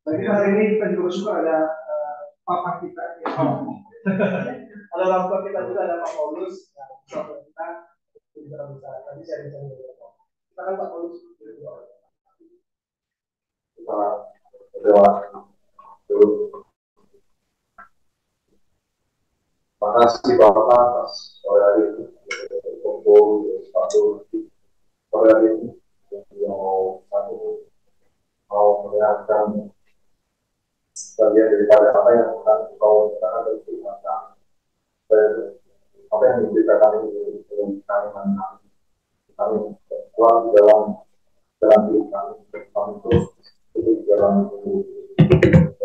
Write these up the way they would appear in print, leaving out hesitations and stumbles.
Tapi hari ini kita juga bersyukur ada papa kita, ya. Ada orang tua kita juga, ada Pak Paulus, yang bersama kita bisa tadi saya bisa kita kan Pak Paulus Kita berdoa dulu. Terima kasih Bapak atas sore hari ini. Kumpul satu sore hari ini yang mau mendengarkan bagian daripada apa yang akan kau katakan dari firman kami. Dan apa yang diberitakan ini kami menang. Kami kuat di dalam diri kami. Kami terus hidup di dalam tubuh.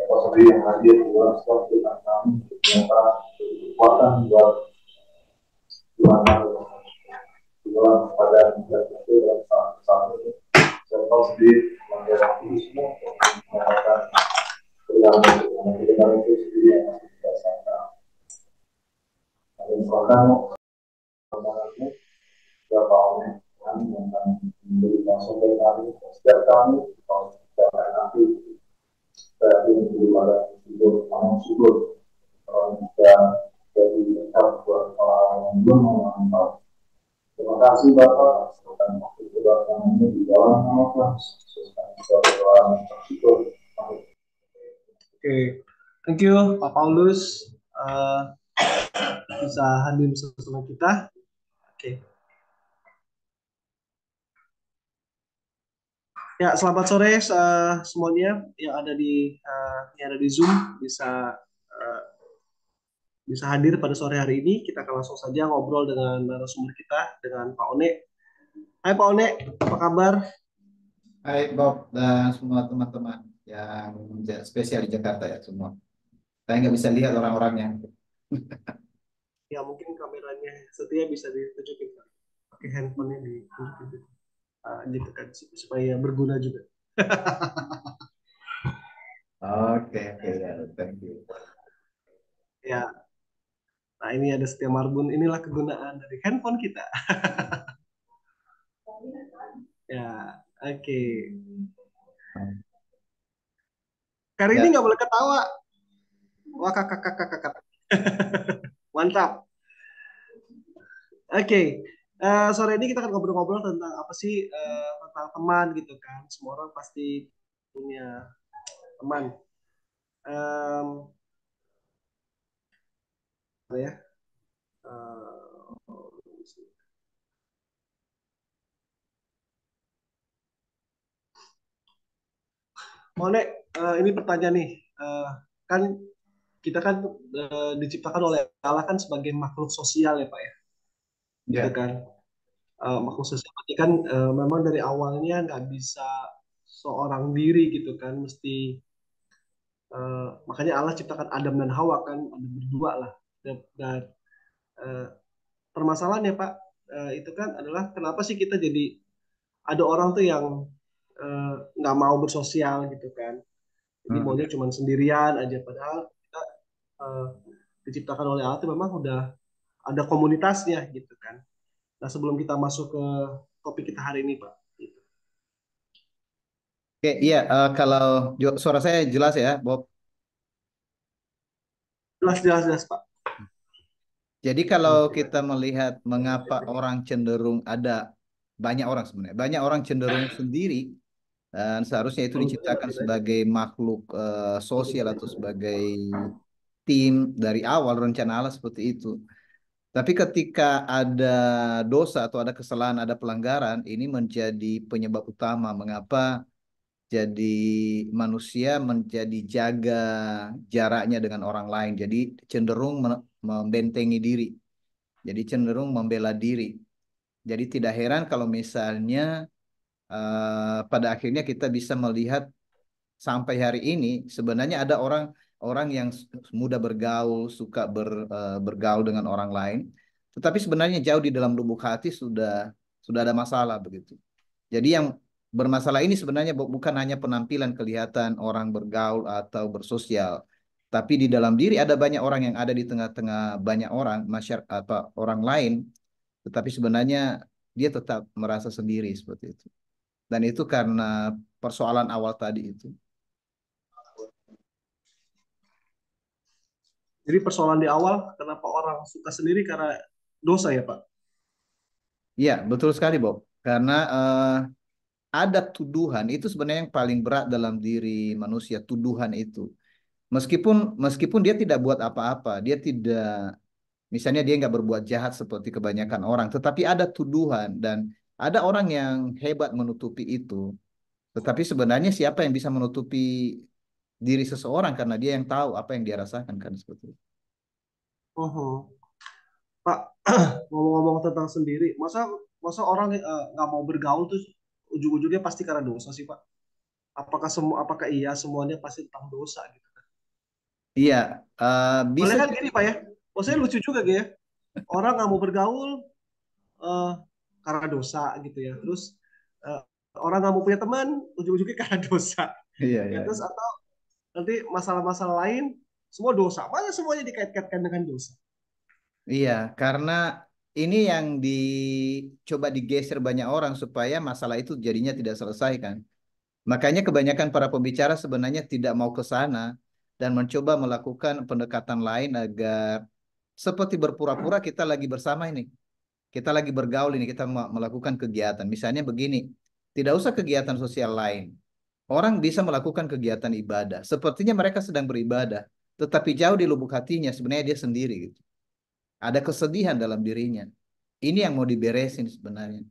Kau sendiri yang hadir di dalam setiap firman kami. Ternyata kekuatan buat Tuhan kami. Di dalam keadaan yang itu dalam saat ini. Dan kau sendiri yang dalam itu semua menyatakan kebenaran itu sendiri yang masih berdasarkan. Kami serahkan kebenaranmu berapa orang kami yang akan memberikan sumber kami setiap kami kalau setiap nanti saya ingin daripada syukur kalau bisa jadi dekat buat orang yang belum mengenal. Terima kasih Bapak atas waktu kedatangan ini di dalam nama Tuhan Yesus kami berdoa dan bersyukur. Oke, thank you Pak Paulus bisa hadir bersama kita. Oke. Ya, selamat sore semuanya yang ada di Zoom bisa uh, bisa hadir pada sore hari ini. Kita akan langsung saja ngobrol dengan narasumber kita dengan Pak One. Hai Pak One, apa kabar? Hai Bob dan semua teman-teman yang spesial di Jakarta ya semua. Saya nggak bisa lihat orang-orangnya. Ya mungkin kameranya setia bisa ditunjukin Pak. Pakai handphonenya ditunjukin gitu kan supaya berguna juga. Oke, ya, thank you. Ya, nah ini ada Setia Marbun. Inilah kegunaan dari handphone kita. Ya, oke. Kali ini Ya, nggak boleh ketawa. Wah, kakak, kakak, kakak. Mantap. Oke. Sore ini kita akan ngobrol-ngobrol tentang apa sih tentang teman gitu kan. Semua orang pasti punya teman. Em, ya. Eh, Monek, ini pertanyaan nih. Kan kita kan diciptakan oleh Allah kan sebagai makhluk sosial ya Pak ya, gitu ya, kan. Makhluk sosial berarti kan memang dari awalnya nggak bisa seorang diri gitu kan, mesti makanya Allah ciptakan Adam dan Hawa kan, ada berdua lah. Dan eh, permasalahannya Pak itu kan adalah kenapa sih kita jadi ada orang tuh yang nggak mau bersosial gitu kan. Jadi maunya cuma sendirian aja padahal kita eh, diciptakan oleh Allah itu memang udah ada komunitasnya gitu kan. Nah sebelum kita masuk ke topik kita hari ini Pak. Gitu. Oke, iya. Kalau suara saya jelas ya, Bob. Jelas jelas jelas Pak. Jadi kalau Oke. kita melihat mengapa orang cenderung ada banyak orang sebenarnya, banyak orang cenderung sendiri dan seharusnya itu diciptakan sebagai makhluk sosial atau sebagai tim dari awal rencana Allah seperti itu. Tapi ketika ada dosa atau ada kesalahan, ada pelanggaran, ini menjadi penyebab utama mengapa jadi manusia menjadi jaga jaraknya dengan orang lain. Jadi cenderung membentengi diri. Jadi cenderung membela diri. Jadi tidak heran kalau misalnya pada akhirnya kita bisa melihat sampai hari ini sebenarnya ada orang orang yang mudah bergaul, suka bergaul dengan orang lain, tetapi sebenarnya jauh di dalam lubuk hati sudah ada masalah begitu. Jadi yang bermasalah ini sebenarnya bukan hanya penampilan kelihatan orang bergaul atau bersosial, tapi di dalam diri ada banyak orang yang ada di tengah-tengah banyak orang, masyarakat atau orang lain, tetapi sebenarnya dia tetap merasa sendiri seperti itu. Dan itu karena persoalan awal tadi itu. Jadi persoalan di awal kenapa orang suka sendiri karena dosa ya Pak? Iya, betul sekali, Bob. Karena ada tuduhan itu sebenarnya yang paling berat dalam diri manusia, tuduhan itu. Meskipun meskipun dia tidak buat apa-apa, dia tidak, misalnya dia nggak berbuat jahat seperti kebanyakan orang, tetapi ada tuduhan dan ada orang yang hebat menutupi itu. Tetapi sebenarnya siapa yang bisa menutupi diri seseorang karena dia yang tahu apa yang dia rasakan kan seperti itu. Uhum. Pak, ngomong-ngomong tentang sendiri, masa masa orang nggak mau bergaul tuh ujung-ujungnya pasti karena dosa sih Pak? Apakah iya semuanya pasti tentang dosa gitu? Iya, bisa Soalnya kan jadi. gini Pak ya, maksudnya lucu juga gitu ya. Orang nggak mau bergaul eh, karena dosa gitu ya. Terus eh, orang nggak mau punya teman ujung-ujungnya karena dosa. Iya, Ya iya. terus atau nanti masalah-masalah lain semua dosa. Mana semuanya dikait-kaitkan dengan dosa. Iya, karena ini yang dicoba digeser banyak orang supaya masalah itu jadinya tidak selesai kan. Makanya kebanyakan para pembicara sebenarnya tidak mau ke sana dan mencoba melakukan pendekatan lain agar seperti berpura-pura kita lagi bersama ini. Kita lagi bergaul ini, kita melakukan kegiatan. Misalnya begini, tidak usah kegiatan sosial lain. Orang bisa melakukan kegiatan ibadah. Sepertinya mereka sedang beribadah, tetapi jauh di lubuk hatinya sebenarnya dia sendiri gitu. Ada kesedihan dalam dirinya. Ini yang mau diberesin sebenarnya.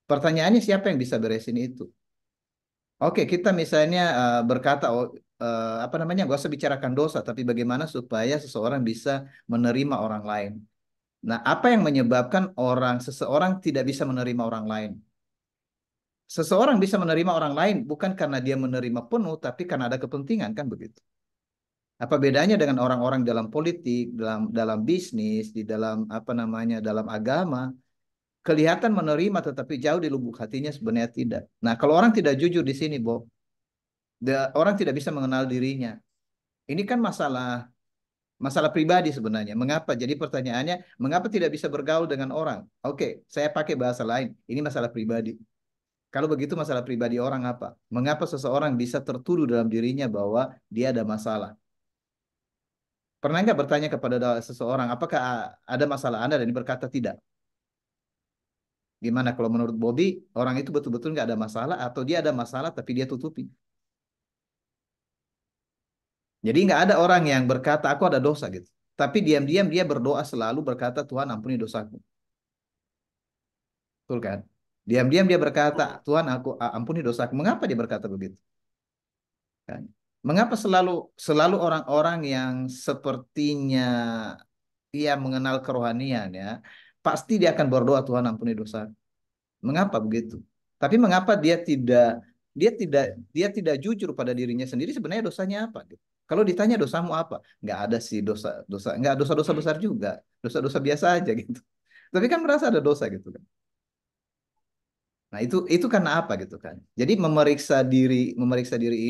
Pertanyaannya siapa yang bisa beresin itu? Oke, kita misalnya berkata, oh, apa namanya, gak usah bicarakan dosa, tapi bagaimana supaya seseorang bisa menerima orang lain. Nah, apa yang menyebabkan seseorang tidak bisa menerima orang lain? Seseorang bisa menerima orang lain bukan karena dia menerima penuh, tapi karena ada kepentingan, kan begitu. Apa bedanya dengan orang-orang dalam politik, dalam bisnis, di dalam apa namanya, dalam agama? Kelihatan menerima tetapi jauh di lubuk hatinya sebenarnya tidak. Nah, kalau orang tidak jujur di sini, Bob, orang tidak bisa mengenal dirinya. Ini kan masalah masalah pribadi sebenarnya. Mengapa? Jadi pertanyaannya, mengapa tidak bisa bergaul dengan orang? Oke, saya pakai bahasa lain. Ini masalah pribadi. Kalau begitu masalah pribadi orang apa? Mengapa seseorang bisa tertuduh dalam dirinya bahwa dia ada masalah? Pernah nggak bertanya kepada seseorang, apakah ada masalah Anda? Dan dia berkata tidak. Gimana kalau menurut Bobby, orang itu betul-betul nggak ada masalah atau dia ada masalah tapi dia tutupi? Jadi nggak ada orang yang berkata, aku ada dosa gitu. Tapi diam-diam dia berdoa selalu berkata, Tuhan ampuni dosaku. Betul kan? Diam-diam dia berkata, Tuhan aku ampuni dosaku. Mengapa dia berkata begitu? Kan? Mengapa selalu selalu orang-orang yang sepertinya dia mengenal kerohanian ya, pasti dia akan berdoa Tuhan ampuni dosa. Mengapa begitu? Tapi mengapa dia tidak dia tidak jujur pada dirinya sendiri sebenarnya dosanya apa gitu. Kalau ditanya dosamu apa? Nggak ada sih dosa, nggak dosa-dosa besar juga, dosa-dosa biasa aja gitu. Tapi kan merasa ada dosa gitu kan. Nah, itu karena apa gitu kan. Jadi memeriksa diri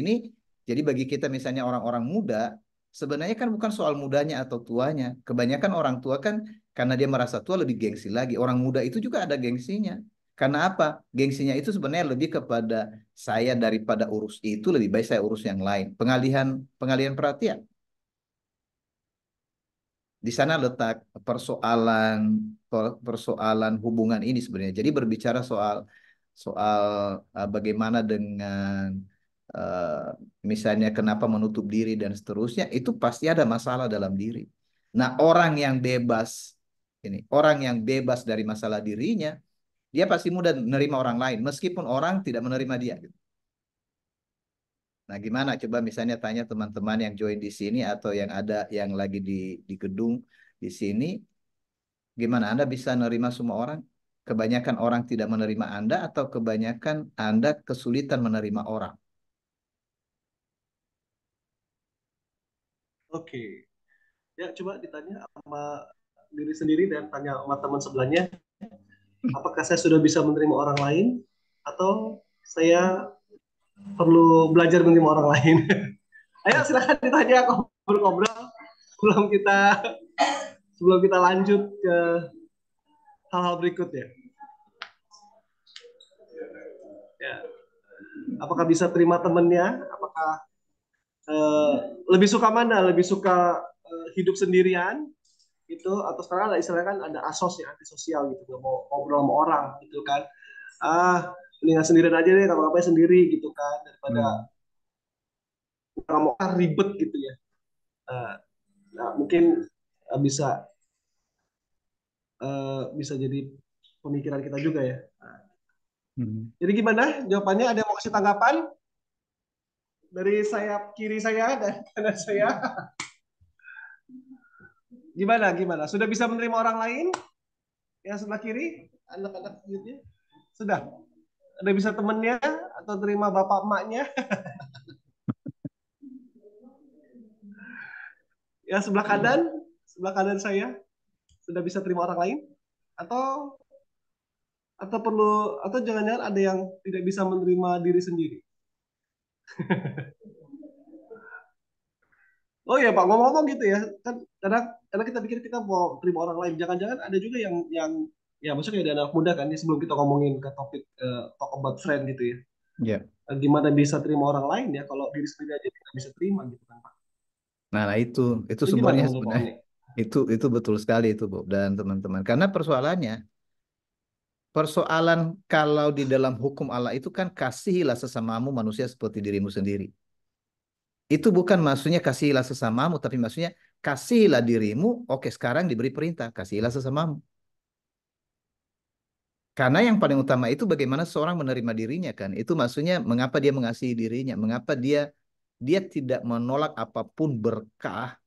ini jadi bagi kita misalnya orang-orang muda sebenarnya kan bukan soal mudanya atau tuanya. Kebanyakan orang tua kan karena dia merasa tua lebih gengsi lagi. Orang muda itu juga ada gengsinya. Karena apa? Gengsinya itu sebenarnya lebih kepada saya daripada urus itu lebih baik saya urus yang lain. Pengalihan pengalihan perhatian. Di sana letak persoalan persoalan hubungan ini sebenarnya. Jadi berbicara soal soal bagaimana dengan eh, misalnya kenapa menutup diri dan seterusnya, itu pasti ada masalah dalam diri. Nah, orang yang bebas dari masalah dirinya, dia pasti mudah menerima orang lain, meskipun orang tidak menerima dia. Gitu. Nah, gimana? Coba misalnya tanya teman-teman yang join di sini atau yang ada yang lagi di gedung di sini, gimana Anda bisa menerima semua orang? Kebanyakan orang tidak menerima Anda atau kebanyakan Anda kesulitan menerima orang? Oke, ya coba ditanya sama diri sendiri dan tanya sama teman sebelahnya, apakah saya sudah bisa menerima orang lain atau saya perlu belajar menerima orang lain? Ayo silakan ditanya ngobrol-ngobrol sebelum kita sebelum kita lanjut ke hal-hal berikutnya. Ya, apakah bisa terima temannya? Apakah eh, lebih suka mana? Lebih suka hidup sendirian itu, atau sekarang ada istilahnya kan ada asos ya, antisosial gitu, nggak mau ngobrol sama orang gitu kan. ah Mendingan sendirian aja deh, ngapain sendiri gitu kan, daripada Hmm. nggak mau ribet gitu ya. Eh, nah, mungkin bisa bisa jadi pemikiran kita juga ya. Nah, Hmm. jadi gimana jawabannya? Ada yang mau kasih tanggapan dari sayap kiri saya dan kanan saya? Gimana gimana? Sudah bisa menerima orang lain yang sebelah kiri, anak-anak youth-nya? Sudah? Ada bisa temennya atau terima bapak emaknya? Yang sebelah kanan saya sudah bisa terima orang lain? Atau perlu, atau jangan-jangan ada yang tidak bisa menerima diri sendiri? Oh ya Pak, ngomong-ngomong gitu ya, kan karena kita pikir kita mau terima orang lain, jangan-jangan ada juga yang ya maksudnya ada anak muda kan, ini sebelum kita ngomongin ke topik talk about friend gitu ya. Ya. Gimana bisa terima orang lain ya kalau diri sendiri aja tidak bisa terima gitu kan Pak. Nah, itu Itu gimana sumbernya menurut Pak sebenarnya. Oni? Itu betul sekali itu, Bob dan teman-teman. Karena persoalan kalau di dalam hukum Allah itu kan kasihilah sesamamu manusia seperti dirimu sendiri. Itu bukan maksudnya kasihilah sesamamu, tapi maksudnya kasihilah dirimu. Oke, sekarang diberi perintah, kasihilah sesamamu. Karena yang paling utama itu bagaimana seorang menerima dirinya kan. Itu maksudnya mengapa dia mengasihi dirinya, mengapa dia tidak menolak apapun berkah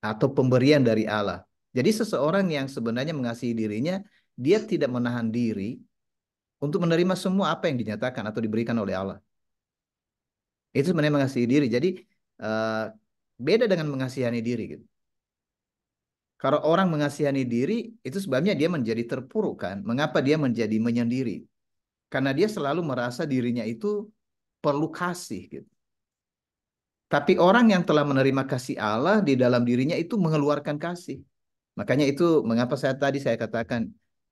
atau pemberian dari Allah. Jadi seseorang yang sebenarnya mengasihi dirinya, dia tidak menahan diri untuk menerima semua apa yang dinyatakan atau diberikan oleh Allah. Itu sebenarnya mengasihi diri. Jadi eh, beda dengan mengasihani diri gitu. Kalau orang mengasihani diri, itu sebabnya dia menjadi terpuruk kan. Mengapa dia menjadi menyendiri? Karena dia selalu merasa dirinya itu perlu kasih gitu. Tapi orang yang telah menerima kasih Allah di dalam dirinya itu mengeluarkan kasih. Makanya itu mengapa saya katakan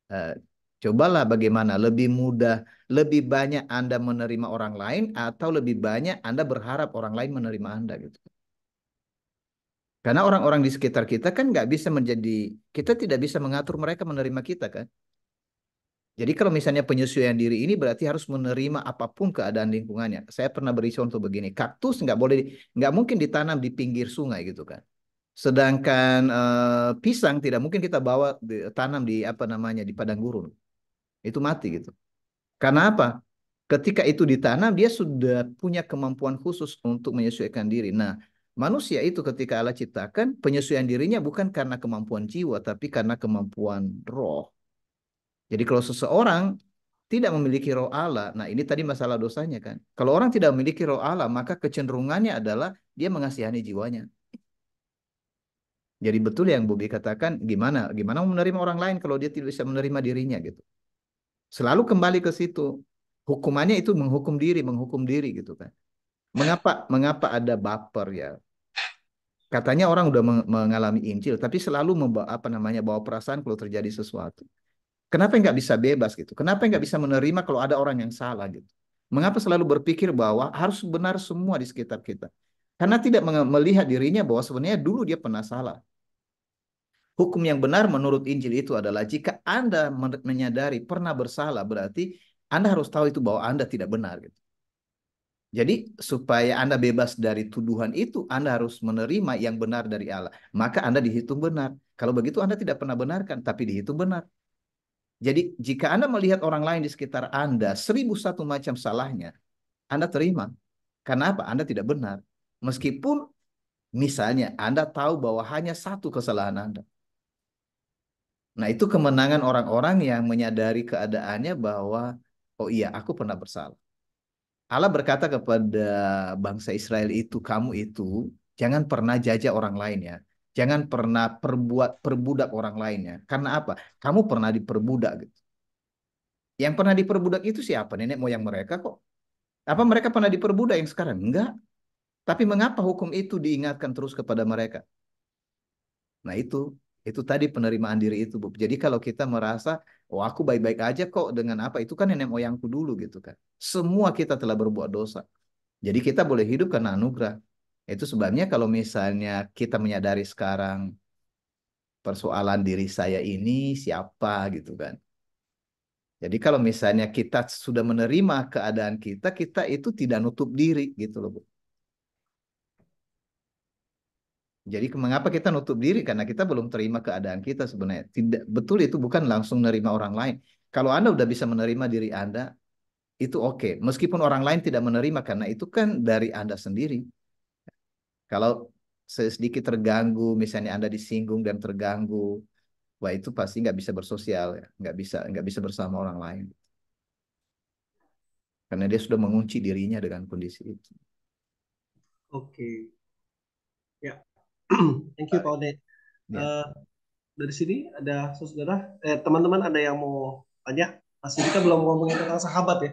eh, cobalah bagaimana lebih mudah, lebih banyak Anda menerima orang lain atau lebih banyak Anda berharap orang lain menerima Anda gitu. Karena orang-orang di sekitar kita kan nggak bisa kita tidak bisa mengatur mereka menerima kita kan. Jadi kalau misalnya penyesuaian diri ini berarti harus menerima apapun keadaan lingkungannya. Saya pernah beri contoh begini, kaktus nggak mungkin ditanam di pinggir sungai gitu kan. Sedangkan pisang tidak mungkin kita bawa tanam di apa namanya di padang gurun. Itu mati gitu. Karena apa? Ketika itu ditanam dia sudah punya kemampuan khusus untuk menyesuaikan diri. Nah, manusia itu ketika Allah ciptakan penyesuaian dirinya bukan karena kemampuan jiwa tapi karena kemampuan roh. Jadi kalau seseorang tidak memiliki roh Allah, nah ini tadi masalah dosanya kan. Kalau orang tidak memiliki roh Allah, maka kecenderungannya adalah dia mengasihani jiwanya. Jadi betul yang Bobi katakan, gimana mau menerima orang lain kalau dia tidak bisa menerima dirinya gitu. Selalu kembali ke situ. Hukumannya itu menghukum diri gitu kan. Mengapa ada baper ya? Katanya orang udah mengalami Injil, tapi selalu membawa apa namanya bawa perasaan kalau terjadi sesuatu. Kenapa nggak bisa bebas gitu? Kenapa nggak bisa menerima kalau ada orang yang salah gitu? Mengapa selalu berpikir bahwa harus benar semua di sekitar kita? Karena tidak melihat dirinya bahwa sebenarnya dulu dia pernah salah. Hukum yang benar menurut Injil itu adalah jika Anda menyadari pernah bersalah, berarti Anda harus tahu itu bahwa Anda tidak benar gitu. Jadi supaya Anda bebas dari tuduhan itu, Anda harus menerima yang benar dari Allah. Maka Anda dihitung benar. Kalau begitu Anda tidak pernah benarkan, tapi dihitung benar. Jadi jika Anda melihat orang lain di sekitar Anda 1001 macam salahnya, Anda terima. Karena apa? Anda tidak benar. Meskipun misalnya Anda tahu bahwa hanya satu kesalahan Anda. Nah, itu kemenangan orang-orang yang menyadari keadaannya bahwa, oh iya, aku pernah bersalah. Allah berkata kepada bangsa Israel itu, kamu itu jangan pernah jajah orang lain ya. Jangan pernah perbudak orang lain ya. Karena apa? Kamu pernah diperbudak gitu. Yang pernah diperbudak itu siapa? Nenek moyang mereka kok. Apa mereka pernah diperbudak yang sekarang? Enggak. Tapi mengapa hukum itu diingatkan terus kepada mereka? Nah itu tadi penerimaan diri itu, Bu. Jadi kalau kita merasa, oh aku baik-baik aja kok dengan apa, itu kan nenek moyangku dulu gitu kan. Semua kita telah berbuat dosa. Jadi kita boleh hidup karena anugerah. Itu sebabnya kalau misalnya kita menyadari sekarang persoalan diri saya ini siapa gitu kan. Jadi kalau misalnya kita sudah menerima keadaan kita, kita itu tidak nutup diri gitu loh, Bu. Jadi mengapa kita nutup diri? Karena kita belum terima keadaan kita sebenarnya. Tidak betul itu bukan langsung menerima orang lain. Kalau Anda udah bisa menerima diri Anda, itu oke. Meskipun orang lain tidak menerima karena itu kan dari Anda sendiri. Kalau sedikit terganggu, misalnya Anda disinggung dan terganggu, wah itu pasti nggak bisa bersosial ya, nggak bisa bersama orang lain. Karena dia sudah mengunci dirinya dengan kondisi itu. Oke, ya. Thank you Pak Ode. Ya. Eh, dari sini ada saudara, teman-teman ada yang mau tanya? Masih kita belum ngomongin tentang sahabat ya,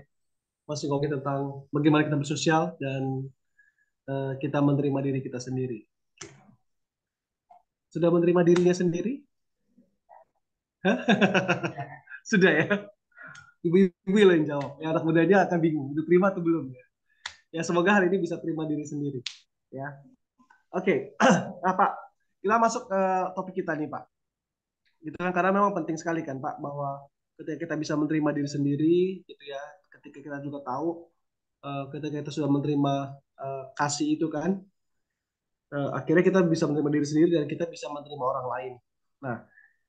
masih ngomongin tentang bagaimana kita bersosial dan kita menerima diri kita sendiri. Sudah menerima dirinya sendiri? Hah? Sudah ya? Ibu-ibu yang jawab. Ya, anak mudanya akan bingung. Udah terima atau belum ya? Ya semoga hari ini bisa terima diri sendiri. Ya. Oke. Nah Pak, kita masuk ke topik kita nih Pak. Gitu kan karena memang penting sekali kan Pak bahwa ketika kita bisa menerima diri sendiri gitu ya, ketika kita juga tahu ketika kita sudah menerima kasih itu kan, akhirnya kita bisa menerima diri sendiri dan kita bisa menerima orang lain. Nah,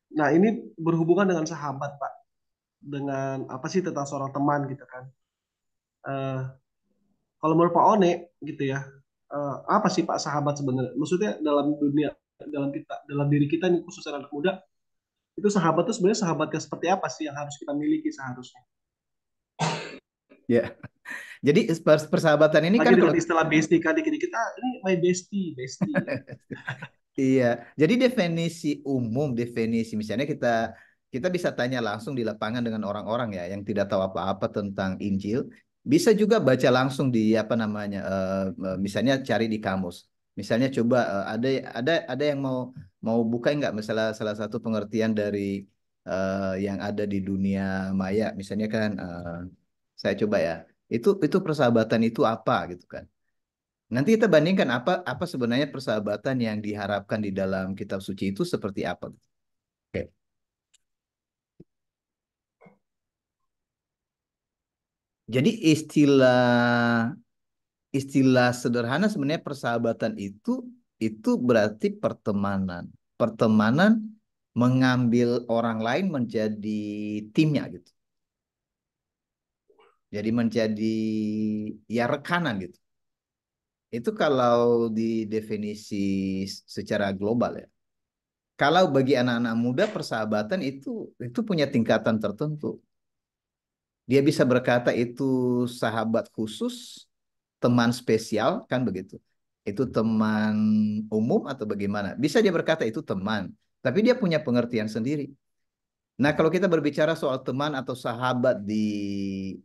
nah ini berhubungan dengan sahabat Pak, dengan apa sih tentang seorang teman gitu kan. Eh, Kalau menurut Pak One gitu ya, apa sih Pak sahabat sebenarnya? Maksudnya dalam dunia, dalam kita, dalam diri kita nih khususnya anak muda, itu sahabat itu sebenarnya sahabat yang seperti apa sih yang harus kita miliki seharusnya? Ya. Jadi persahabatan ini Lagi kan kalau dengan istilah bestie kan dikit-dikit, ini my bestie, bestie. iya, jadi definisi umum, definisi misalnya kita kita bisa tanya langsung di lapangan dengan orang-orang ya yang tidak tahu apa-apa tentang Injil, bisa juga baca langsung di apa namanya, misalnya cari di kamus. Misalnya coba ada yang mau mau buka nggak misalnya salah satu pengertian dari yang ada di dunia maya, misalnya kan saya coba ya, itu persahabatan itu apa gitu kan. Nanti kita bandingkan apa apa sebenarnya persahabatan yang diharapkan di dalam kitab suci itu seperti apa. Oke. Jadi istilah istilah sederhana sebenarnya persahabatan itu berarti pertemanan. Pertemanan mengambil orang lain menjadi timnya gitu. Jadi menjadi ya rekanan gitu. Itu kalau di definisi secara global ya. Kalau bagi anak-anak muda persahabatan itu punya tingkatan tertentu. Dia bisa berkata itu sahabat khusus, teman spesial, kan begitu. Itu teman umum atau bagaimana? Bisa dia berkata itu teman, tapi dia punya pengertian sendiri. Nah, kalau kita berbicara soal teman atau sahabat di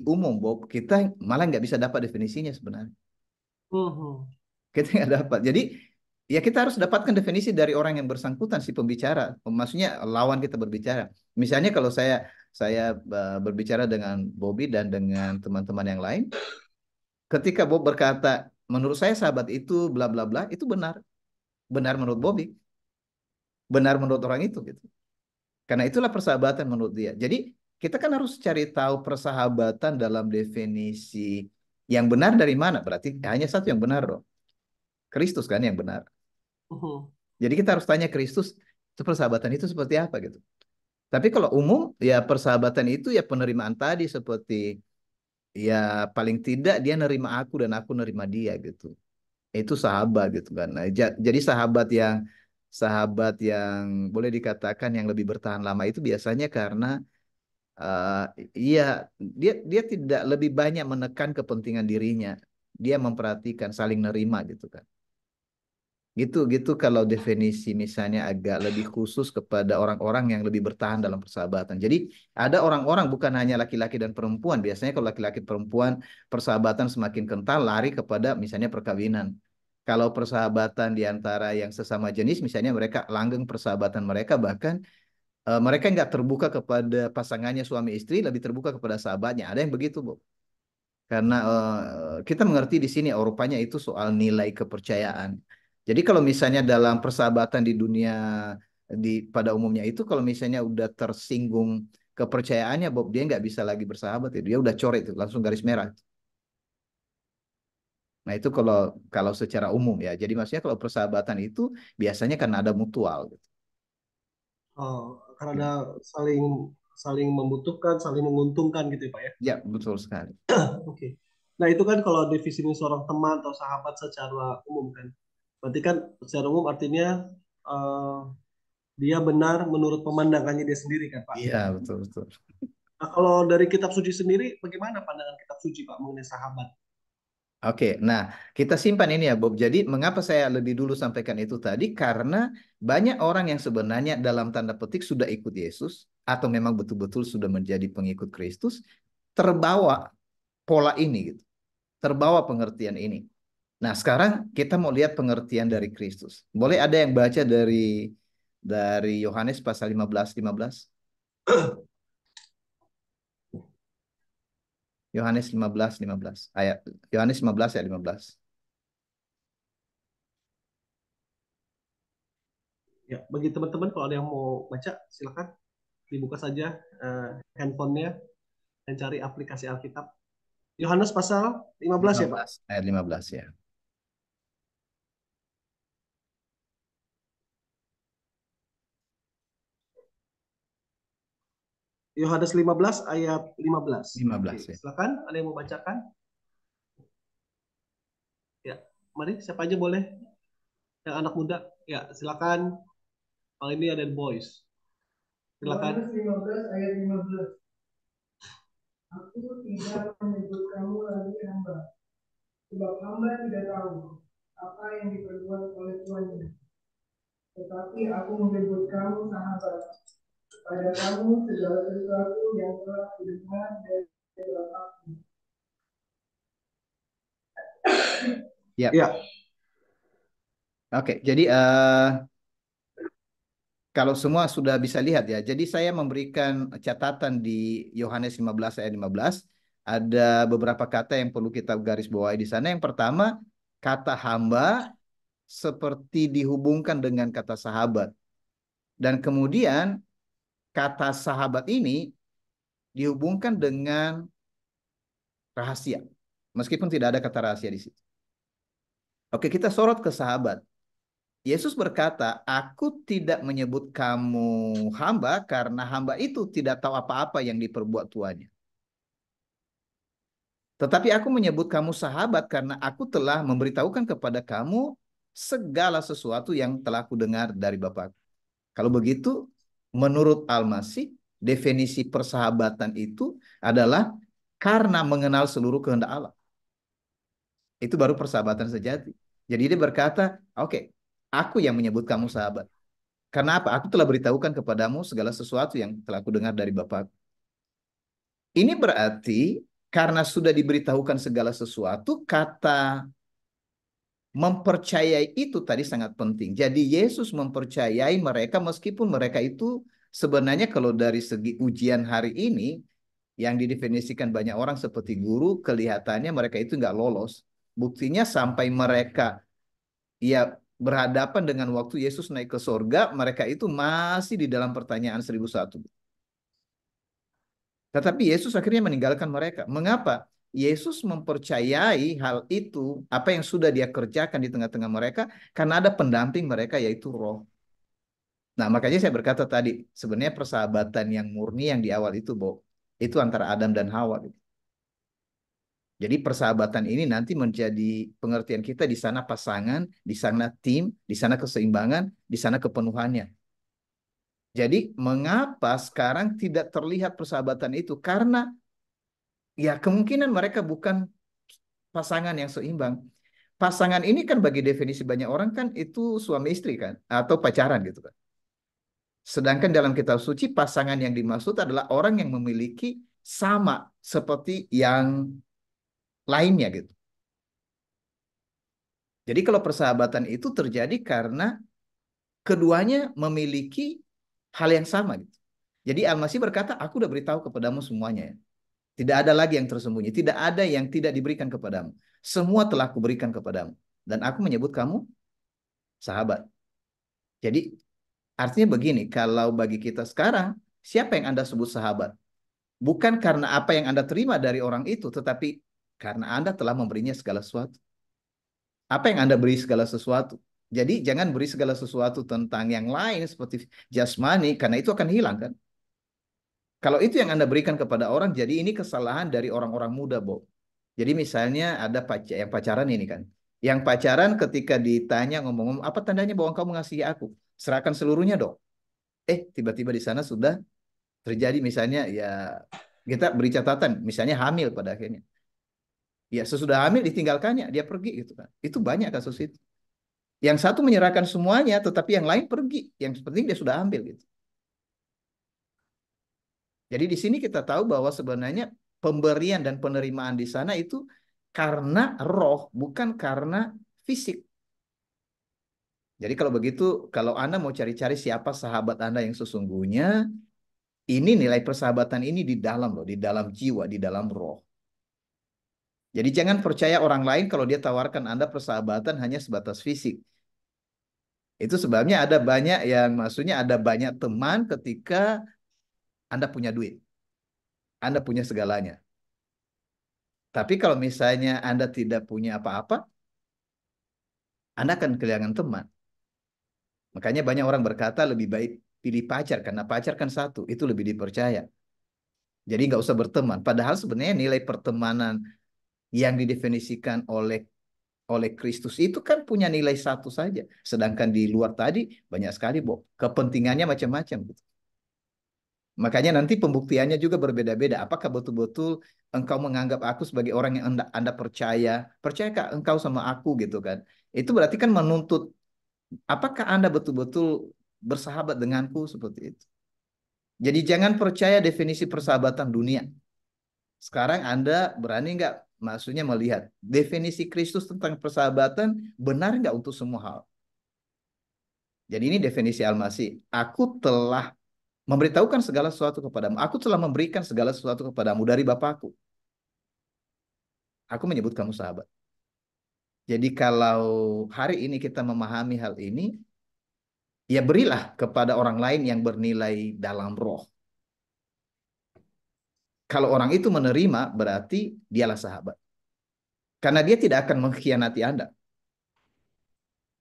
umum, Bob, kita malah nggak bisa dapat definisinya sebenarnya. Mhm. Kita nggak dapat. Jadi ya kita harus dapatkan definisi dari orang yang bersangkutan si pembicara. Maksudnya lawan kita berbicara. Misalnya kalau saya berbicara dengan Bobby dan dengan teman-teman yang lain, ketika Bob berkata, menurut saya sahabat itu bla bla bla, itu benar. Benar menurut Bobby, benar menurut orang itu gitu. Karena itulah persahabatan menurut dia. Jadi kita kan harus cari tahu persahabatan dalam definisi yang benar dari mana. Berarti hanya satu yang benar dong. Kristus kan yang benar. Mhm. Jadi kita harus tanya Kristus, itu persahabatan itu seperti apa gitu. Tapi kalau umum, ya persahabatan itu ya penerimaan tadi seperti ya paling tidak dia nerima aku dan aku nerima dia gitu. Itu sahabat gitu kan. Nah, jadi sahabat yang boleh dikatakan yang lebih bertahan lama itu biasanya karena uh, iya dia dia tidak lebih banyak menekan kepentingan dirinya. Dia memperhatikan saling nerima gitu kan. Gitu, gitu kalau definisi misalnya agak lebih khusus kepada orang-orang yang lebih bertahan dalam persahabatan. Jadi ada orang-orang bukan hanya laki-laki dan perempuan. Biasanya kalau laki-laki perempuan persahabatan semakin kental lari kepada misalnya perkawinan. Kalau persahabatan di antara yang sesama jenis misalnya mereka langgeng persahabatan mereka bahkan mereka nggak terbuka kepada pasangannya suami istri lebih terbuka kepada sahabatnya. Ada yang begitu, Bu. Karena kita mengerti di sini rupanya itu soal nilai kepercayaan. Jadi kalau misalnya dalam persahabatan di dunia pada umumnya itu kalau misalnya udah tersinggung kepercayaannya, Bob, dia nggak bisa lagi bersahabat itu. Dia udah coret itu, langsung garis merah. Nah itu kalau kalau secara umum ya. Jadi maksudnya kalau persahabatan itu biasanya karena ada mutual gitu. Oh, karena ada saling saling membutuhkan, saling menguntungkan gitu ya Pak ya. Ya, betul sekali. Oke. Nah itu kan kalau definisi seorang teman atau sahabat secara umum kan. Berarti kan secara umum artinya eh, dia benar menurut pemandangannya dia sendiri kan Pak. Iya, betul betul. Nah kalau dari kitab suci sendiri, bagaimana pandangan kitab suci Pak mengenai sahabat? Oke, nah kita simpan ini ya Bob. Jadi mengapa saya lebih dulu sampaikan itu tadi? Karena banyak orang yang sebenarnya dalam tanda petik sudah ikut Yesus atau memang betul-betul sudah menjadi pengikut Kristus, terbawa pola ini gitu, terbawa pengertian ini. Nah sekarang kita mau lihat pengertian dari Kristus. Boleh ada yang baca dari Yohanes pasal 15:15? Yohanes 15:15 ayat Yohanes 15 ayat 15. Ya, bagi teman-teman kalau ada yang mau baca, silakan dibuka saja handphonenya dan cari aplikasi Alkitab. Yohanes pasal 15 ya Pak? 15 ayat 15 ya. Yohanes 15 ayat 15. Oke, 15 ya. silakan ada yang mau bacakan? Ya, mari siapa aja boleh. Yang anak muda, ya silakan. Kalau ini ada boys. Silakan. Yohanes 15 ayat 15. Aku tidak menyebut kamu lagi hamba, sebab hamba tidak tahu apa yang diperbuat oleh tuannya. Tetapi aku menyebut kamu sahabat. Pada kamu segala sesuatu yang telah didengar dari Bapakku. Ya. Ya, Oke, jadi kalau semua sudah bisa lihat ya. Jadi saya memberikan catatan di Yohanes 15 ayat 15. Ada beberapa kata yang perlu kita garis bawahi di sana. Yang pertama, kata hamba seperti dihubungkan dengan kata sahabat. Dan kemudian kata sahabat ini dihubungkan dengan rahasia. Meskipun tidak ada kata rahasia di situ. Oke, kita sorot ke sahabat. Yesus berkata, "Aku tidak menyebut kamu hamba karena hamba itu tidak tahu apa-apa yang diperbuat tuannya. Tetapi aku menyebut kamu sahabat karena aku telah memberitahukan kepada kamu segala sesuatu yang telah aku dengar dari Bapa." Kalau begitu, menurut Al-Masih, definisi persahabatan itu adalah karena mengenal seluruh kehendak Allah. Itu baru persahabatan sejati. Jadi dia berkata, "Oke, aku yang menyebut kamu sahabat. Karena apa? Aku telah beritahukan kepadamu segala sesuatu yang telah aku dengar dari Bapa." Ini berarti karena sudah diberitahukan segala sesuatu, kata mempercayai itu tadi sangat penting. Jadi Yesus mempercayai mereka meskipun mereka itu sebenarnya kalau dari segi ujian hari ini yang didefinisikan banyak orang seperti guru, kelihatannya mereka itu nggak lolos. Buktinya sampai mereka ya berhadapan dengan waktu Yesus naik ke sorga, mereka itu masih di dalam pertanyaan 1001. Tetapi Yesus akhirnya meninggalkan mereka. Mengapa? Yesus mempercayai hal itu, apa yang sudah dia kerjakan di tengah-tengah mereka, karena ada pendamping mereka, yaitu Roh. Nah, makanya saya berkata tadi, sebenarnya persahabatan yang murni yang di awal itu, Bo, itu antara Adam dan Hawa. Jadi persahabatan ini nanti menjadi pengertian kita di sana pasangan, di sana tim, di sana keseimbangan, di sana kepenuhannya. Jadi mengapa sekarang tidak terlihat persahabatan itu? Karena ya kemungkinan mereka bukan pasangan yang seimbang. Pasangan ini kan bagi definisi banyak orang kan itu suami istri kan atau pacaran gitu kan. Sedangkan dalam kitab suci pasangan yang dimaksud adalah orang yang memiliki sama seperti yang lainnya gitu. Jadi kalau persahabatan itu terjadi karena keduanya memiliki hal yang sama gitu. Jadi Al-Masih berkata, "Aku udah beritahu kepadamu semuanya ya." Tidak ada lagi yang tersembunyi. Tidak ada yang tidak diberikan kepadamu. Semua telah kuberikan kepadamu. Dan aku menyebut kamu sahabat. Jadi artinya begini, kalau bagi kita sekarang, siapa yang Anda sebut sahabat? Bukan karena apa yang Anda terima dari orang itu, tetapi karena Anda telah memberinya segala sesuatu. Apa yang Anda beri segala sesuatu? Jadi jangan beri segala sesuatu tentang yang lain seperti jasmani, karena itu akan hilang kan? Kalau itu yang Anda berikan kepada orang, jadi ini kesalahan dari orang-orang muda, Bob. Jadi misalnya ada yang pacaran ini kan. Yang pacaran ketika ditanya ngomong-ngomong, apa tandanya bahwa engkau mengasihi aku? Serahkan seluruhnya dong. Tiba-tiba di sana sudah terjadi misalnya ya kita beri catatan, misalnya hamil pada akhirnya. Ya sesudah hamil ditinggalkannya, dia pergi gitu kan. Itu banyak kasus itu. Yang satu menyerahkan semuanya, tetapi yang lain pergi. Yang penting dia sudah ambil gitu. Jadi di sini kita tahu bahwa sebenarnya pemberian dan penerimaan di sana itu karena roh, bukan karena fisik. Jadi kalau begitu, kalau Anda mau cari-cari siapa sahabat Anda yang sesungguhnya, ini nilai persahabatan ini di dalam loh, di dalam jiwa, di dalam roh. Jadi jangan percaya orang lain kalau dia tawarkan Anda persahabatan hanya sebatas fisik. Itu sebabnya ada banyak yang maksudnya ada banyak teman ketika Anda punya duit, Anda punya segalanya. Tapi kalau misalnya Anda tidak punya apa-apa, Anda akan kehilangan teman. Makanya banyak orang berkata lebih baik pilih pacar karena pacar kan satu, itu lebih dipercaya. Jadi nggak usah berteman. Padahal sebenarnya nilai pertemanan yang didefinisikan oleh Kristus itu kan punya nilai satu saja. Sedangkan di luar tadi banyak sekali, Bo. Kepentingannya macam-macam gitu. Makanya nanti pembuktiannya juga berbeda-beda. Apakah betul-betul engkau menganggap aku sebagai orang yang anda percaya? Percayakah engkau sama aku gitu kan? Itu berarti kan menuntut apakah Anda betul-betul bersahabat denganku seperti itu. Jadi jangan percaya definisi persahabatan dunia. Sekarang Anda berani nggak maksudnya melihat definisi Kristus tentang persahabatan benar nggak untuk semua hal? Jadi ini definisi Al-Masih. Aku telah memberitahukan segala sesuatu kepadamu. Aku telah memberikan segala sesuatu kepadamu dari Bapakku. Aku menyebut kamu sahabat. Jadi kalau hari ini kita memahami hal ini, ya berilah kepada orang lain yang bernilai dalam roh. Kalau orang itu menerima, berarti dialah sahabat. Karena dia tidak akan mengkhianati Anda.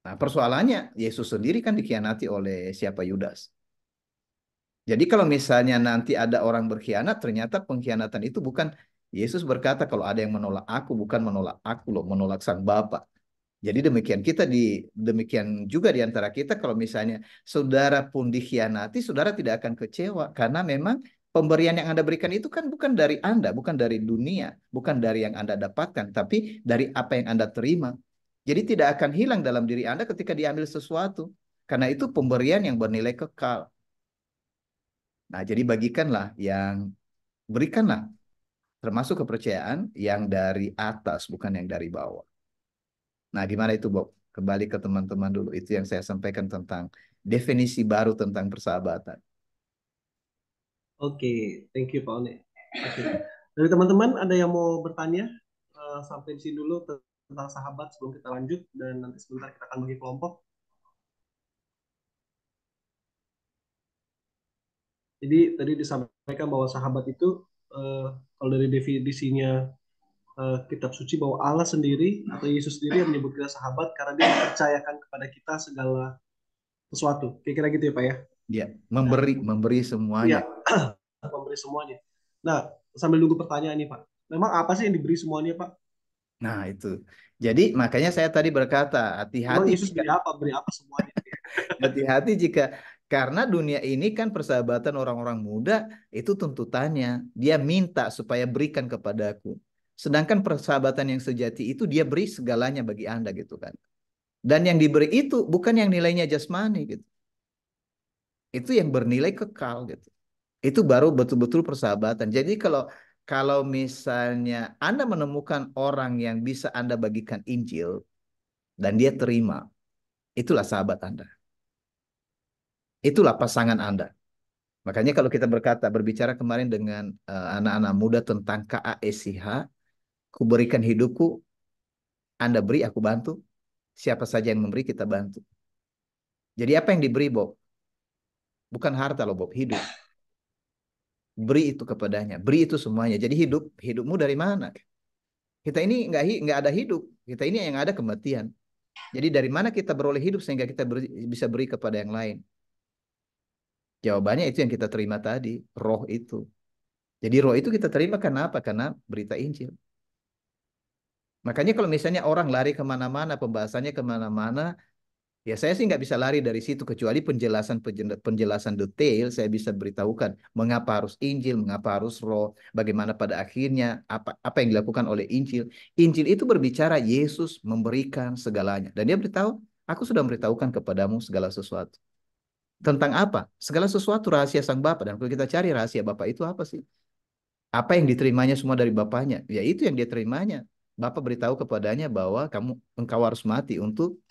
Nah, persoalannya, Yesus sendiri kan dikhianati oleh siapa Yudas. Jadi kalau misalnya nanti ada orang berkhianat, ternyata pengkhianatan itu bukan Yesus berkata kalau ada yang menolak aku, bukan menolak aku loh, menolak Sang Bapa. Jadi demikian juga di antara kita kalau misalnya saudara pun dikhianati, saudara tidak akan kecewa karena memang pemberian yang Anda berikan itu kan bukan dari Anda, bukan dari dunia, bukan dari yang Anda dapatkan, tapi dari apa yang Anda terima. Jadi tidak akan hilang dalam diri Anda ketika diambil sesuatu. Karena itu pemberian yang bernilai kekal. Nah, jadi bagikanlah berikanlah termasuk kepercayaan yang dari atas, bukan yang dari bawah. Nah, gimana itu, Bob? Kembali ke teman-teman dulu. Itu yang saya sampaikan tentang definisi baru tentang persahabatan. Oke, thank you Pak One. Oke. Dari teman-teman ada yang mau bertanya? Sampai di sini dulu tentang sahabat sebelum kita lanjut dan nanti sebentar kita akan bagi kelompok. Jadi tadi disampaikan bahwa sahabat itu kalau dari definisinya kitab suci bahwa Allah sendiri atau Yesus sendiri yang menyebut kita sahabat karena dia mempercayakan kepada kita segala sesuatu. Kira-kira gitu ya Pak ya? Dia Nah, memberi semuanya. iya, memberi semuanya. Nah, sambil nunggu pertanyaan nih Pak. Memang apa sih yang diberi semuanya Pak? Nah, itu. Jadi makanya saya tadi berkata, Memang hati-hati Yesus jika beri apa? Beri apa semuanya? hati-hati jika karena dunia ini kan persahabatan orang-orang muda itu tuntutannya. Dia minta supaya berikan kepadaku. Sedangkan persahabatan yang sejati itu dia beri segalanya bagi Anda gitu kan. Dan yang diberi itu bukan yang nilainya jasmani gitu. Itu yang bernilai kekal gitu. Itu baru betul-betul persahabatan. Jadi kalau misalnya Anda menemukan orang yang bisa Anda bagikan Injil dan dia terima, itulah sahabat Anda. Itulah pasangan Anda. Makanya kalau kita berbicara kemarin dengan anak-anak muda tentang KASIH, ku berikan hidupku, Anda beri, aku bantu. Siapa saja yang memberi, kita bantu. Jadi apa yang diberi, Bob? Bukan harta loh, Bob, hidup. Beri itu kepadanya, beri itu semuanya. Jadi hidupmu dari mana? Kita ini nggak ada hidup, kita ini yang ada kematian. Jadi dari mana kita beroleh hidup sehingga kita bisa beri kepada yang lain? Jawabannya itu yang kita terima tadi, roh itu. Jadi roh itu kita terima karena apa? Karena berita Injil. Makanya kalau misalnya orang lari kemana-mana, pembahasannya kemana-mana, ya saya sih nggak bisa lari dari situ kecuali penjelasan detail saya bisa beritahukan mengapa harus Injil, mengapa harus roh, bagaimana pada akhirnya apa yang dilakukan oleh Injil. Injil itu berbicara Yesus memberikan segalanya dan dia beritahu, aku sudah memberitahukan kepadamu segala sesuatu. Tentang apa? Segala sesuatu rahasia Sang Bapa dan kalau kita cari rahasia Bapa itu apa sih? Apa yang diterimanya semua dari Bapaknya? Ya itu yang dia terimanya. Bapa beritahu kepadanya bahwa engkau harus mati untuk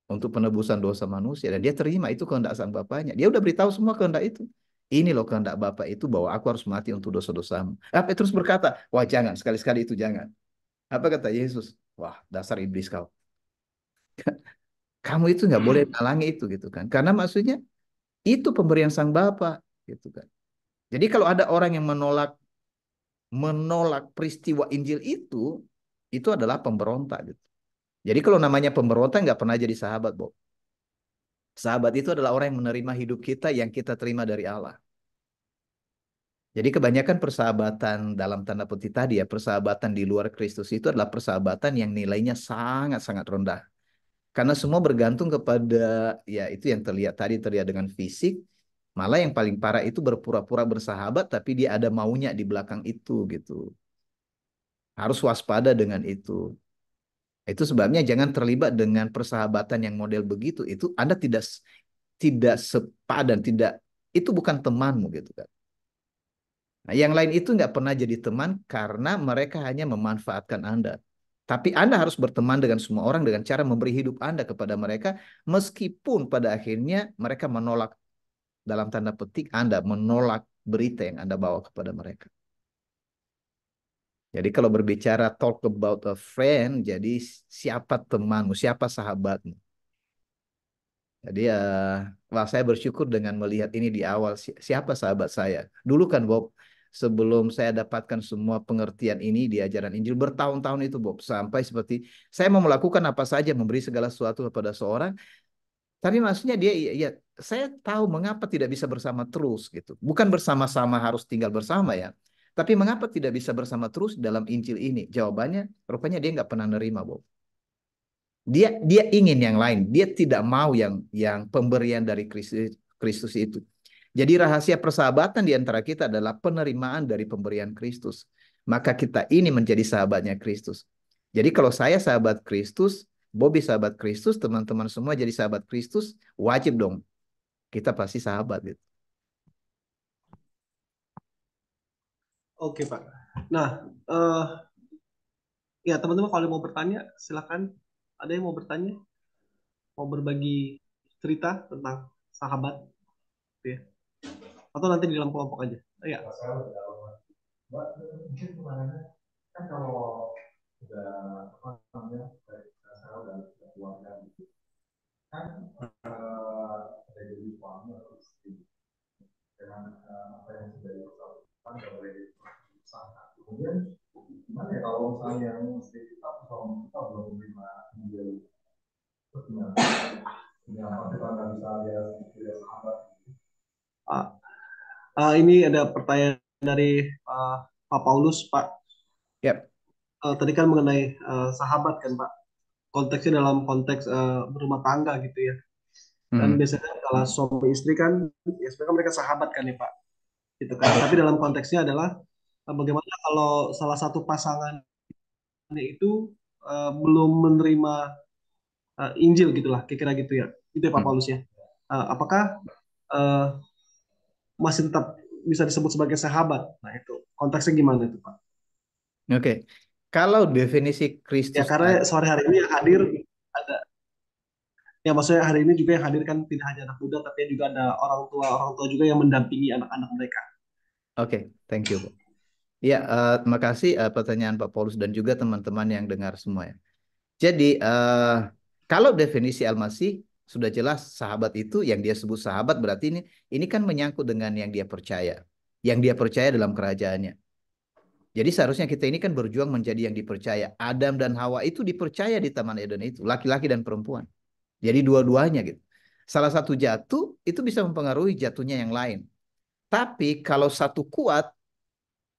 penebusan dosa manusia dan dia terima itu kehendak sang bapaknya. Dia udah beritahu semua kehendak itu. Ini loh kehendak Bapak itu bahwa aku harus mati untuk dosa-dosamu. Petrus berkata, wah jangan, sekali-sekali itu jangan. Apa kata Yesus? Wah dasar iblis kau. Kamu itu nggak boleh halangi itu gitu kan. Karena maksudnya itu pemberian sang Bapa gitu kan. Jadi kalau ada orang yang menolak peristiwa Injil itu adalah pemberontak gitu. Jadi kalau namanya pemberontak nggak pernah jadi sahabat, Bob. Sahabat itu adalah orang yang menerima hidup kita yang kita terima dari Allah. Jadi kebanyakan persahabatan dalam tanda petik tadi ya, persahabatan di luar Kristus itu adalah persahabatan yang nilainya sangat-sangat rendah. Karena semua bergantung kepada, ya itu yang terlihat dengan fisik, malah yang paling parah itu berpura-pura bersahabat, tapi dia ada maunya di belakang itu gitu. Harus waspada dengan itu. Itu sebabnya jangan terlibat dengan persahabatan yang model begitu. Itu Anda tidak sepadan, itu bukan temanmu gitu kan. Nah, yang lain itu nggak pernah jadi teman karena mereka hanya memanfaatkan Anda. Tapi Anda harus berteman dengan semua orang dengan cara memberi hidup Anda kepada mereka, meskipun pada akhirnya mereka menolak, dalam tanda petik Anda menolak berita yang Anda bawa kepada mereka. Jadi kalau berbicara talk about a friend, jadi siapa temanmu, siapa sahabatmu. Jadi wah saya bersyukur dengan melihat ini di awal. Siapa sahabat saya? Dulu kan Bob, sebelum saya dapatkan semua pengertian ini di ajaran Injil, bertahun-tahun itu Bob, sampai seperti saya mau melakukan apa saja, memberi segala sesuatu kepada seorang, tapi maksudnya dia, ya saya tahu mengapa tidak bisa bersama terus gitu. Bukan bersama-sama harus tinggal bersama ya, tapi mengapa tidak bisa bersama terus dalam Injil ini? Jawabannya, rupanya dia nggak pernah nerima Bob. Dia ingin yang lain. Dia tidak mau yang pemberian dari Kristus itu. Jadi rahasia persahabatan di antara kita adalah penerimaan dari pemberian Kristus. Maka kita ini menjadi sahabatnya Kristus. Jadi kalau saya sahabat Kristus, Bobby sahabat Kristus, teman-teman semua jadi sahabat Kristus, wajib dong. Kita pasti sahabat gitu. Oke, Pak. Nah, ya teman-teman kalau mau bertanya, silakan. Ada yang mau bertanya? Mau berbagi cerita tentang sahabat, gitu ya? Atau nanti di dalam kelompok aja? Ya. Mbak, mungkin kemarin kan kalau udah apa namanya saya udah keluarga gitu kan ada jadi suami atau istri dengan apa yang sudah diperlukan oleh pasangan. Kemudian gimana ya kalau misalnya yang istri kita atau suami kita belum menerima menjadi terus gimana? Apa kita nggak bisa lihat tidak sahabat? Ah, ini ada pertanyaan dari Pak Paulus, Pak. Yap. Tadi kan mengenai sahabat kan, Pak. Konteksnya dalam konteks berumah tangga gitu ya. Dan Hmm. biasanya kalau suami istri kan, ya sebenarnya mereka sahabat kan ya, Pak. Gitu kan. Tapi dalam konteksnya adalah bagaimana kalau salah satu pasangan itu belum menerima Injil gitulah, kira-kira gitu ya. Itu ya Pak Hmm. Paulus ya. Apakah uh, masih tetap bisa disebut sebagai sahabat? Nah itu konteksnya gimana itu Pak? Oke. Kalau definisi Ya Kristus karena tadi, sore hari ini yang hadir ada. Ya maksudnya hari ini juga yang hadir kan tidak hanya anak muda, tapi juga ada orang tua juga yang mendampingi anak-anak mereka. Oke, thank you, Pak. Ya, terima kasih pertanyaan Pak Paulus dan juga teman-teman yang dengar semua ya. Jadi, kalau definisi Al-Masih sudah jelas sahabat itu yang dia sebut sahabat berarti ini kan menyangkut dengan yang dia percaya. Yang dia percaya dalam kerajaannya. Jadi seharusnya kita ini kan berjuang menjadi yang dipercaya. Adam dan Hawa itu dipercaya di Taman Eden itu, laki-laki dan perempuan. Jadi dua-duanya gitu. Salah satu jatuh itu bisa mempengaruhi jatuhnya yang lain. Tapi kalau satu kuat,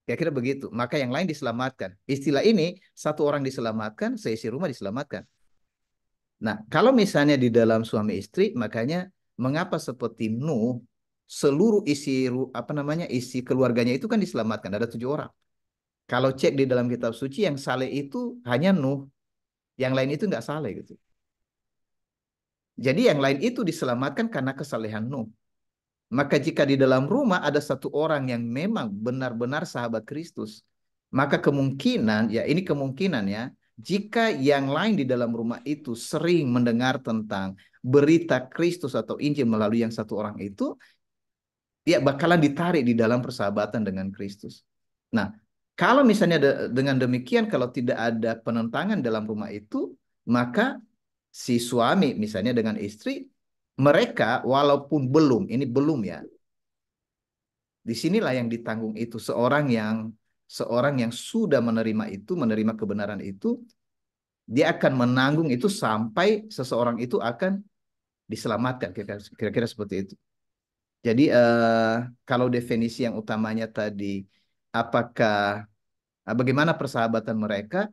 kira-kira begitu, maka yang lain diselamatkan. Istilah ini, satu orang diselamatkan, seisi rumah diselamatkan. Nah, kalau misalnya di dalam suami istri, makanya mengapa seperti Nuh, seluruh apa namanya isi keluarganya itu kan diselamatkan, ada 7 orang. Kalau cek di dalam kitab suci yang saleh itu hanya Nuh, yang lain itu nggak saleh gitu. Jadi yang lain itu diselamatkan karena kesalehan Nuh. Maka jika di dalam rumah ada satu orang yang memang benar-benar sahabat Kristus, maka kemungkinan, ya ini kemungkinan ya, jika yang lain di dalam rumah itu sering mendengar tentang berita Kristus atau Injil melalui yang satu orang itu, ya bakalan ditarik di dalam persahabatan dengan Kristus. Nah, kalau misalnya dengan demikian, kalau tidak ada penentangan dalam rumah itu, maka si suami misalnya dengan istri, mereka walaupun belum, ini belum ya, disinilah yang ditanggung itu seorang yang sudah menerima itu, menerima kebenaran itu, dia akan menanggung itu sampai seseorang itu akan diselamatkan, kira-kira seperti itu. Jadi kalau definisi yang utamanya tadi, apakah bagaimana persahabatan mereka,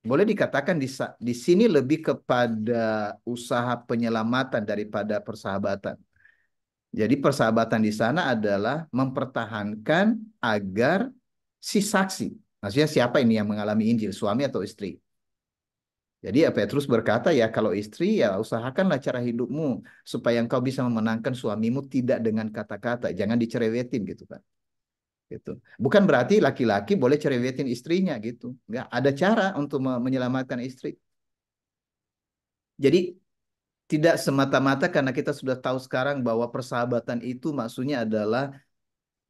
boleh dikatakan di sini lebih kepada usaha penyelamatan daripada persahabatan. Jadi persahabatan di sana adalah mempertahankan agar si saksi, maksudnya siapa ini yang mengalami Injil, suami atau istri. Jadi ya Petrus berkata ya kalau istri ya usahakanlah cara hidupmu supaya engkau bisa memenangkan suamimu tidak dengan kata-kata, jangan dicerewetin gitu kan. Gitu. Bukan berarti laki-laki boleh cerewetin istrinya gitu. Enggak, ada cara untuk menyelamatkan istri. Jadi tidak semata-mata karena kita sudah tahu sekarang bahwa persahabatan itu maksudnya adalah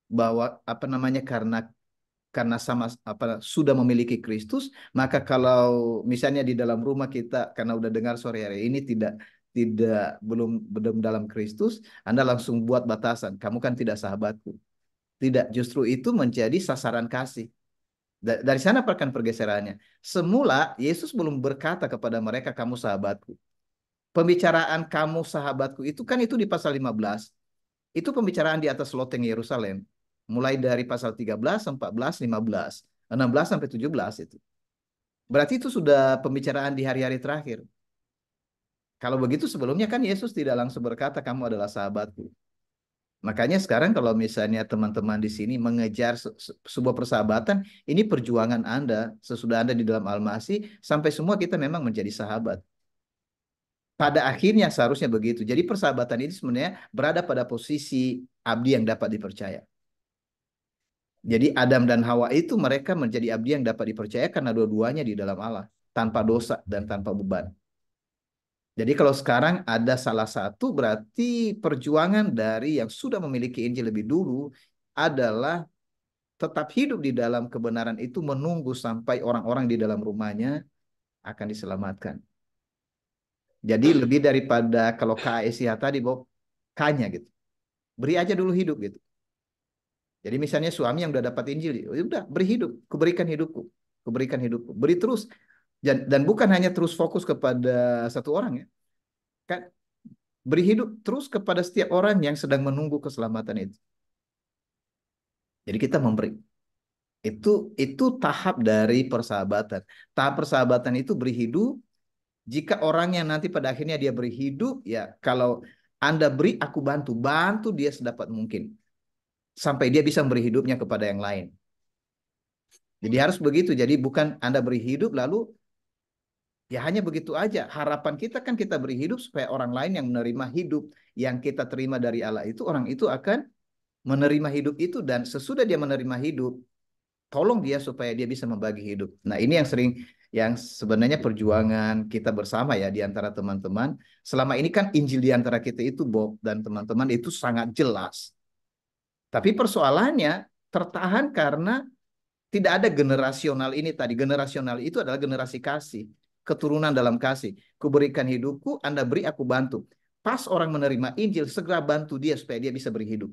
bahwa apa namanya karena sama apa sudah memiliki Kristus, maka kalau misalnya di dalam rumah kita karena udah dengar sore hari ini tidak belum dalam Kristus, Anda langsung buat batasan, kamu kan tidak sahabatku. Tidak, justru itu menjadi sasaran kasih. Dari sana akan pergeserannya. Semula Yesus belum berkata kepada mereka kamu sahabatku. Pembicaraan kamu sahabatku itu kan itu di pasal 15. Itu pembicaraan di atas loteng Yerusalem. Mulai dari pasal 13, 14, 15, 16 sampai 17 itu. Berarti itu sudah pembicaraan di hari-hari terakhir. Kalau begitu sebelumnya kan Yesus tidak langsung berkata kamu adalah sahabatku. Makanya sekarang kalau misalnya teman-teman di sini mengejar sebuah persahabatan, ini perjuangan Anda sesudah Anda di dalam Al-Masih sampai semua kita memang menjadi sahabat. Pada akhirnya seharusnya begitu. Jadi persahabatan ini sebenarnya berada pada posisi abdi yang dapat dipercaya. Jadi Adam dan Hawa itu mereka menjadi abdi yang dapat dipercaya karena dua-duanya di dalam Allah, tanpa dosa dan tanpa beban. Jadi kalau sekarang ada salah satu berarti perjuangan dari yang sudah memiliki Injil lebih dulu adalah tetap hidup di dalam kebenaran itu menunggu sampai orang-orang di dalam rumahnya akan diselamatkan. Jadi lebih daripada kalau KSIH tadi, Bob, K-nya gitu. Beri aja dulu hidup gitu. Jadi misalnya suami yang udah dapat Injil, ya udah beri hidup, kuberikan hidupku, kuberikan hidupku, beri terus dan bukan hanya terus fokus kepada satu orang ya, kan beri hidup terus kepada setiap orang yang sedang menunggu keselamatan itu. Jadi kita memberi itu tahap dari persahabatan. Tahap persahabatan itu beri hidup. Jika orang yang nanti pada akhirnya dia beri hidup, ya kalau Anda beri, aku bantu, bantu dia sedapat mungkin sampai dia bisa memberi hidupnya kepada yang lain. Jadi harus begitu. Jadi bukan Anda beri hidup lalu ya hanya begitu aja. Harapan kita kan kita beri hidup supaya orang lain yang menerima hidup yang kita terima dari Allah itu, orang itu akan menerima hidup itu dan sesudah dia menerima hidup, tolong dia supaya dia bisa membagi hidup. Nah, ini yang sering yang sebenarnya perjuangan kita bersama ya di antara teman-teman. Selama ini kan Injil di antara kita itu Bob dan teman-teman itu sangat jelas. Tapi persoalannya tertahan karena tidak ada generasional ini tadi. Generasional itu adalah generasi kasih, keturunan dalam kasih. Kuberikan hidupku, Anda beri, aku bantu. Pas orang menerima Injil, segera bantu dia supaya dia bisa berhidup.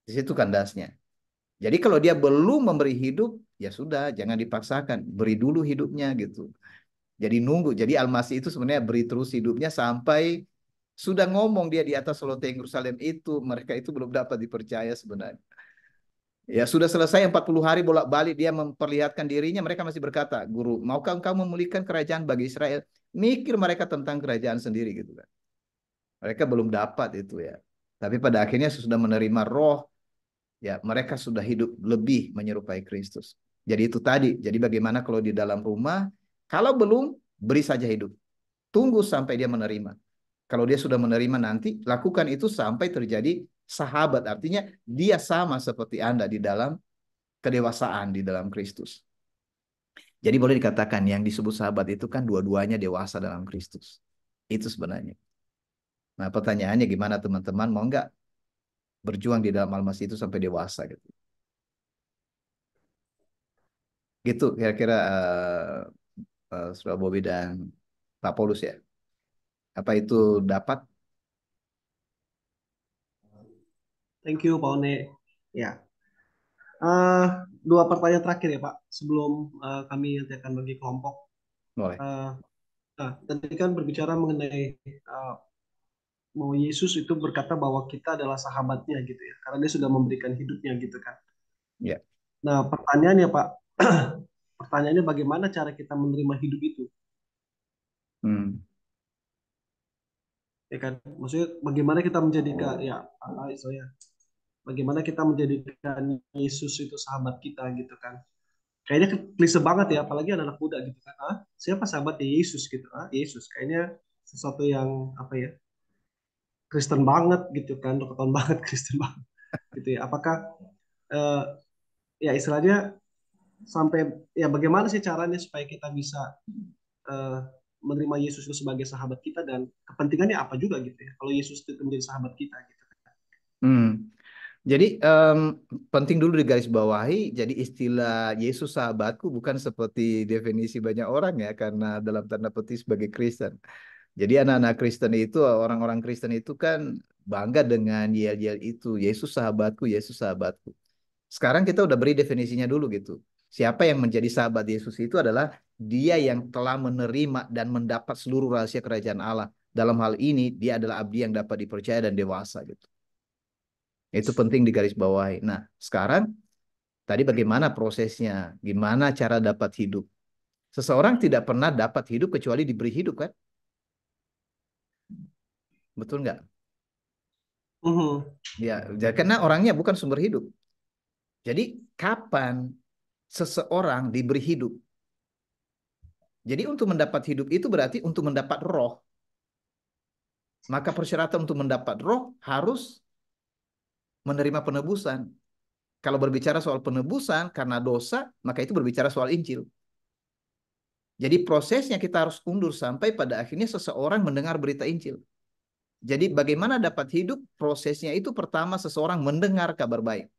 Di situ kandasnya. Jadi kalau dia belum memberi hidup, ya sudah, jangan dipaksakan. Beri dulu hidupnya gitu. Jadi nunggu. Jadi Al-Masih itu sebenarnya beri terus hidupnya sampai sudah ngomong dia di atas loteng Yerusalem itu. Mereka itu belum dapat dipercaya sebenarnya. Ya sudah selesai 40 hari bolak-balik dia memperlihatkan dirinya, mereka masih berkata, Guru, maukah engkau memulihkan kerajaan bagi Israel? Mikir mereka tentang kerajaan sendiri gitu kan. Mereka belum dapat itu ya. Tapi pada akhirnya sudah menerima roh, ya mereka sudah hidup lebih menyerupai Kristus. Jadi itu tadi. Jadi bagaimana kalau di dalam rumah, kalau belum, beri saja hidup. Tunggu sampai dia menerima. Kalau dia sudah menerima nanti, lakukan itu sampai terjadi sahabat. Artinya dia sama seperti Anda di dalam kedewasaan di dalam Kristus. Jadi boleh dikatakan yang disebut sahabat itu kan dua-duanya dewasa dalam Kristus. Itu sebenarnya. Nah pertanyaannya gimana teman-teman, mau nggak berjuang di dalam Al-Masih itu sampai dewasa gitu. Gitu kira-kira Saudara Bobi dan Pak Paulus ya. Apa itu dapat? Thank you, Pak One. Ya, Eh, dua pertanyaan terakhir ya, Pak, sebelum kami nanti akan bagi kelompok. Boleh. Eh, nah, tadi kan berbicara mengenai bahwa Yesus itu berkata bahwa kita adalah sahabatnya gitu ya, karena dia sudah memberikan hidupnya gitu kan. Ya. Nah, pertanyaannya Pak, pertanyaannya bagaimana cara kita menerima hidup itu, Hmm. ya kan? Maksudnya bagaimana kita menjadikan ya apa istilahnya? Bagaimana kita menjadikan Yesus itu sahabat kita gitu kan? Kayaknya klise banget ya, apalagi anak-anak muda gitu kan. Ah, siapa sahabat Yesus gitu? Ah, Yesus. Kayaknya sesuatu yang apa ya? Kristen banget gitu kan, dokter banget Kristen banget gitu ya. Apakah eh, ya istilahnya sampai ya bagaimana sih caranya supaya kita bisa eh, menerima Yesus itu sebagai sahabat kita dan kepentingannya apa juga gitu ya kalau Yesus itu menjadi sahabat kita gitu. Hmm. Jadi penting dulu digarisbawahi. Jadi istilah Yesus sahabatku bukan seperti definisi banyak orang ya, karena dalam tanda petik sebagai Kristen. Jadi anak-anak Kristen itu, orang-orang Kristen itu kan bangga dengan yel-yel itu. Yesus sahabatku, Yesus sahabatku. Sekarang kita udah beri definisinya dulu gitu. Siapa yang menjadi sahabat Yesus itu adalah dia yang telah menerima dan mendapat seluruh rahasia kerajaan Allah. Dalam hal ini, dia adalah abdi yang dapat dipercaya dan dewasa gitu. Itu penting digarisbawahi. Nah, sekarang tadi bagaimana prosesnya? Gimana cara dapat hidup? Seseorang tidak pernah dapat hidup kecuali diberi hidup kan? Betul nggak? Mhm. Ya, karena orangnya bukan sumber hidup. Jadi kapan seseorang diberi hidup? Jadi untuk mendapat hidup itu berarti untuk mendapat roh. Maka persyaratan untuk mendapat roh harus menerima penebusan. Kalau berbicara soal penebusan karena dosa, maka itu berbicara soal Injil. Jadi prosesnya kita harus undur sampai pada akhirnya seseorang mendengar berita Injil. Jadi bagaimana dapat hidup? Prosesnya itu pertama seseorang mendengar kabar baik.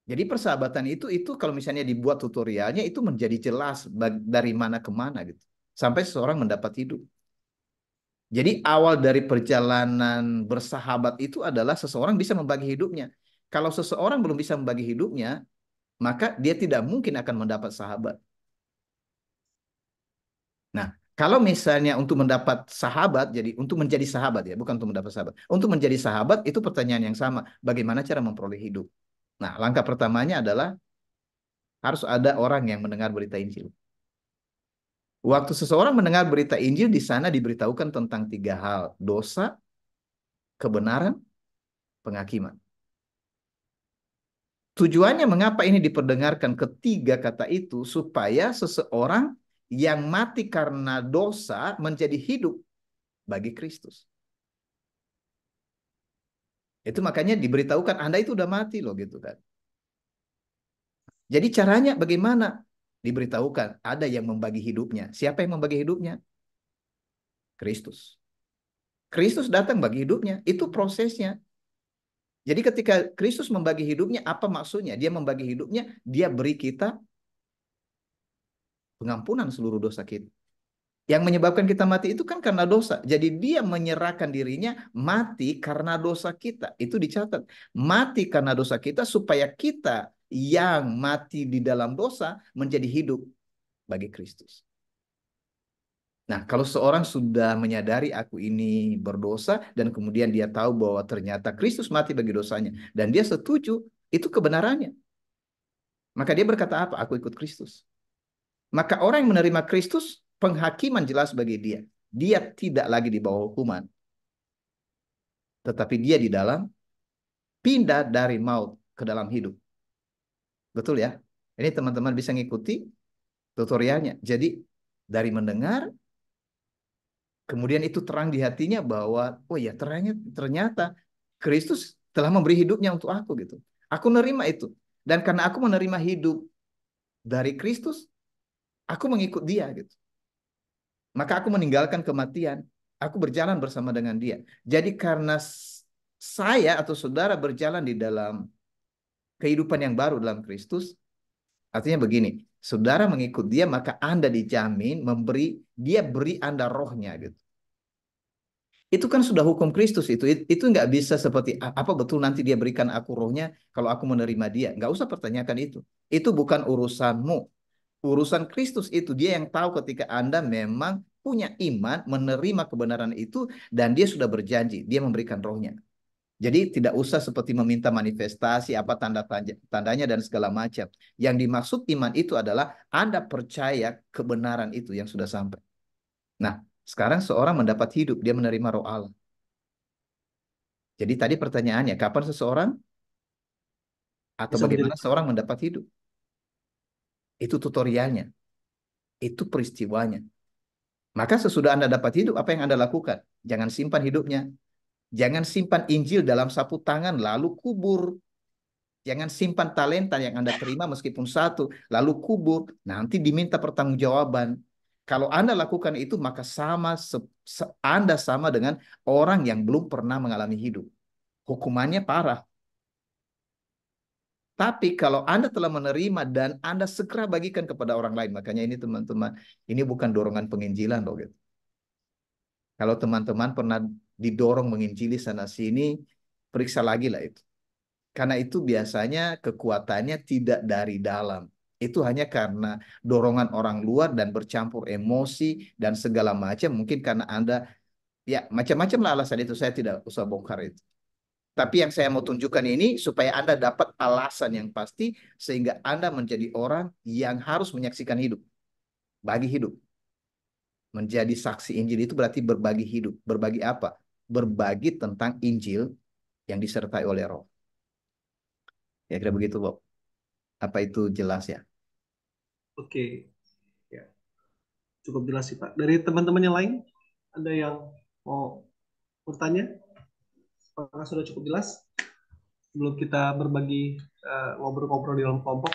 Jadi persahabatan itu kalau misalnya dibuat tutorialnya itu menjadi jelas dari mana ke mana gitu. Sampai seseorang mendapat hidup. Jadi awal dari perjalanan bersahabat itu adalah seseorang bisa membagi hidupnya. Kalau seseorang belum bisa membagi hidupnya, maka dia tidak mungkin akan mendapat sahabat. Nah, kalau misalnya untuk mendapat sahabat, jadi untuk menjadi sahabat ya, bukan untuk mendapat sahabat. Untuk menjadi sahabat itu pertanyaan yang sama. Bagaimana cara memperoleh hidup? Nah, langkah pertamanya adalah harus ada orang yang mendengar berita Injil. Waktu seseorang mendengar berita Injil, di sana diberitahukan tentang tiga hal: dosa, kebenaran, penghakiman. Tujuannya mengapa ini diperdengarkan ketiga kata itu? Supaya seseorang yang mati karena dosa menjadi hidup bagi Kristus. Itu makanya diberitahukan Anda itu udah mati loh gitu kan. Jadi caranya bagaimana? Diberitahukan ada yang membagi hidupnya. Siapa yang membagi hidupnya? Kristus. Kristus datang bagi hidupnya. Itu prosesnya. Jadi ketika Kristus membagi hidupnya, apa maksudnya? Dia membagi hidupnya, dia beri kita pengampunan seluruh dosa kita. Yang menyebabkan kita mati itu kan karena dosa. Jadi dia menyerahkan dirinya mati karena dosa kita. Itu dicatat. Mati karena dosa kita supaya kita yang mati di dalam dosa menjadi hidup bagi Kristus. Nah, kalau seorang sudah menyadari aku ini berdosa dan kemudian dia tahu bahwa ternyata Kristus mati bagi dosanya dan dia setuju, itu kebenarannya. Maka dia berkata apa? Aku ikut Kristus. Maka orang yang menerima Kristus, penghakiman jelas bagi dia. Dia tidak lagi di bawah hukuman, tetapi dia di dalam pindah dari maut ke dalam hidup. Betul ya? Ini teman-teman bisa ngikuti tutorialnya. Jadi dari mendengar, kemudian itu terang di hatinya bahwa, oh ya ternyata Kristus telah memberi hidupnya untuk aku gitu. Aku menerima itu. Dan karena aku menerima hidup dari Kristus, aku mengikut dia gitu. Maka aku meninggalkan kematian. Aku berjalan bersama dengan dia. Jadi karena saya atau saudara berjalan di dalam kehidupan yang baru dalam Kristus, artinya begini, saudara mengikut dia, maka Anda dijamin dia beri Anda rohnya gitu. Itu kan sudah hukum Kristus itu nggak bisa seperti apa betul nanti dia berikan aku rohnya kalau aku menerima dia. Nggak usah pertanyakan itu. Itu bukan urusanmu. Urusan Kristus itu dia yang tahu ketika Anda memang punya iman, menerima kebenaran itu, dan dia sudah berjanji, dia memberikan rohnya. Jadi tidak usah seperti meminta manifestasi, apa tandanya dan segala macam. Yang dimaksud iman itu adalah Anda percaya kebenaran itu yang sudah sampai. Nah, sekarang seorang mendapat hidup, dia menerima roh Allah. Jadi tadi pertanyaannya, kapan seseorang atau Bisa menjadi bagaimana seorang mendapat hidup? Itu tutorialnya, itu peristiwanya. Maka sesudah Anda dapat hidup, apa yang Anda lakukan? Jangan simpan hidupnya. Jangan simpan Injil dalam sapu tangan lalu kubur. Jangan simpan talenta yang Anda terima meskipun satu, lalu kubur. Nanti diminta pertanggungjawaban. Kalau Anda lakukan itu, maka Anda sama dengan orang yang belum pernah mengalami hidup. Hukumannya parah. Tapi kalau Anda telah menerima dan Anda segera bagikan kepada orang lain, makanya ini teman-teman, ini bukan dorongan penginjilan loh gitu. Kalau teman-teman pernah didorong menginjili sana-sini, periksa lagi lah itu. Karena itu biasanya kekuatannya tidak dari dalam. Itu hanya karena dorongan orang luar dan bercampur emosi dan segala macam. Mungkin karena Anda, ya macam-macam lah alasan itu. Saya tidak usah bongkar itu. Tapi yang saya mau tunjukkan ini supaya Anda dapat alasan yang pasti sehingga Anda menjadi orang yang harus menyaksikan hidup. Bagi hidup. Menjadi saksi Injil itu berarti berbagi hidup. Berbagi apa? Berbagi tentang Injil yang disertai oleh Roh. Ya kira begitu, Bob. Apa itu jelas ya? oke, ya cukup jelas sih Pak. Dari teman-teman yang lain ada yang mau bertanya? Apakah sudah cukup jelas? Sebelum kita berbagi ngobrol-ngobrol di dalam kelompok,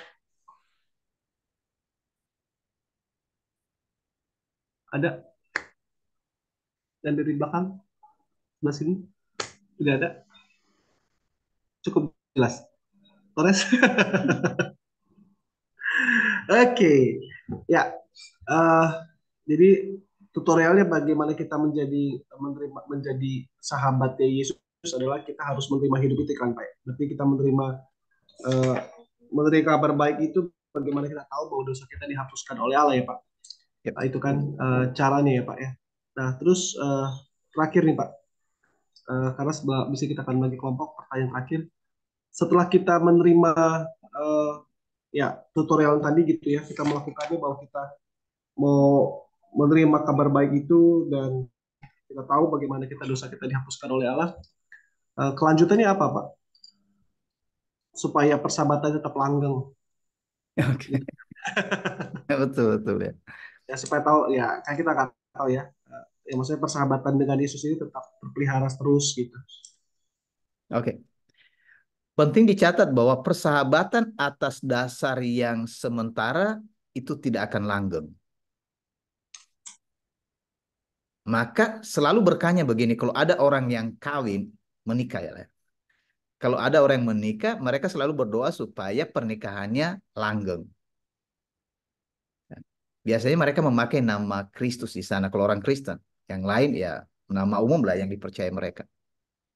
ada dan dari belakang sebelah sini tidak ada, cukup jelas. Torres, oke, ya. eh, jadi tutorialnya bagaimana kita menjadi sahabatnya Yesus adalah kita harus menerima hidup itu kan Pak. Berarti kita eh, menerima kabar baik itu bagaimana kita tahu bahwa dosa kita dihapuskan oleh Allah ya Pak. Yep. Nah, itu kan caranya ya Pak ya. Nah terus terakhir nih Pak, karena sebelah bisa kita akan bagi kelompok pertanyaan terakhir. Setelah kita menerima eh, ya tutorial tadi gitu ya, kita melakukannya bahwa kita mau menerima kabar baik itu dan kita tahu bagaimana dosa kita dihapuskan oleh Allah. Kelanjutannya apa Pak? Supaya persahabatan tetap langgeng. Oke, Gitu. betul betul ya. Ya supaya tahu ya kan kita akan tahu ya. Ya maksudnya persahabatan dengan Yesus ini tetap berpelihara terus gitu. Oke. Penting dicatat bahwa persahabatan atas dasar yang sementara itu tidak akan langgeng. Maka selalu berkanya begini, kalau ada orang yang kawin, menikah ya. Kalau ada orang yang menikah, mereka selalu berdoa supaya pernikahannya langgeng. Biasanya mereka memakai nama Kristus di sana, kalau orang Kristen. Yang lain ya nama umum lah yang dipercaya mereka.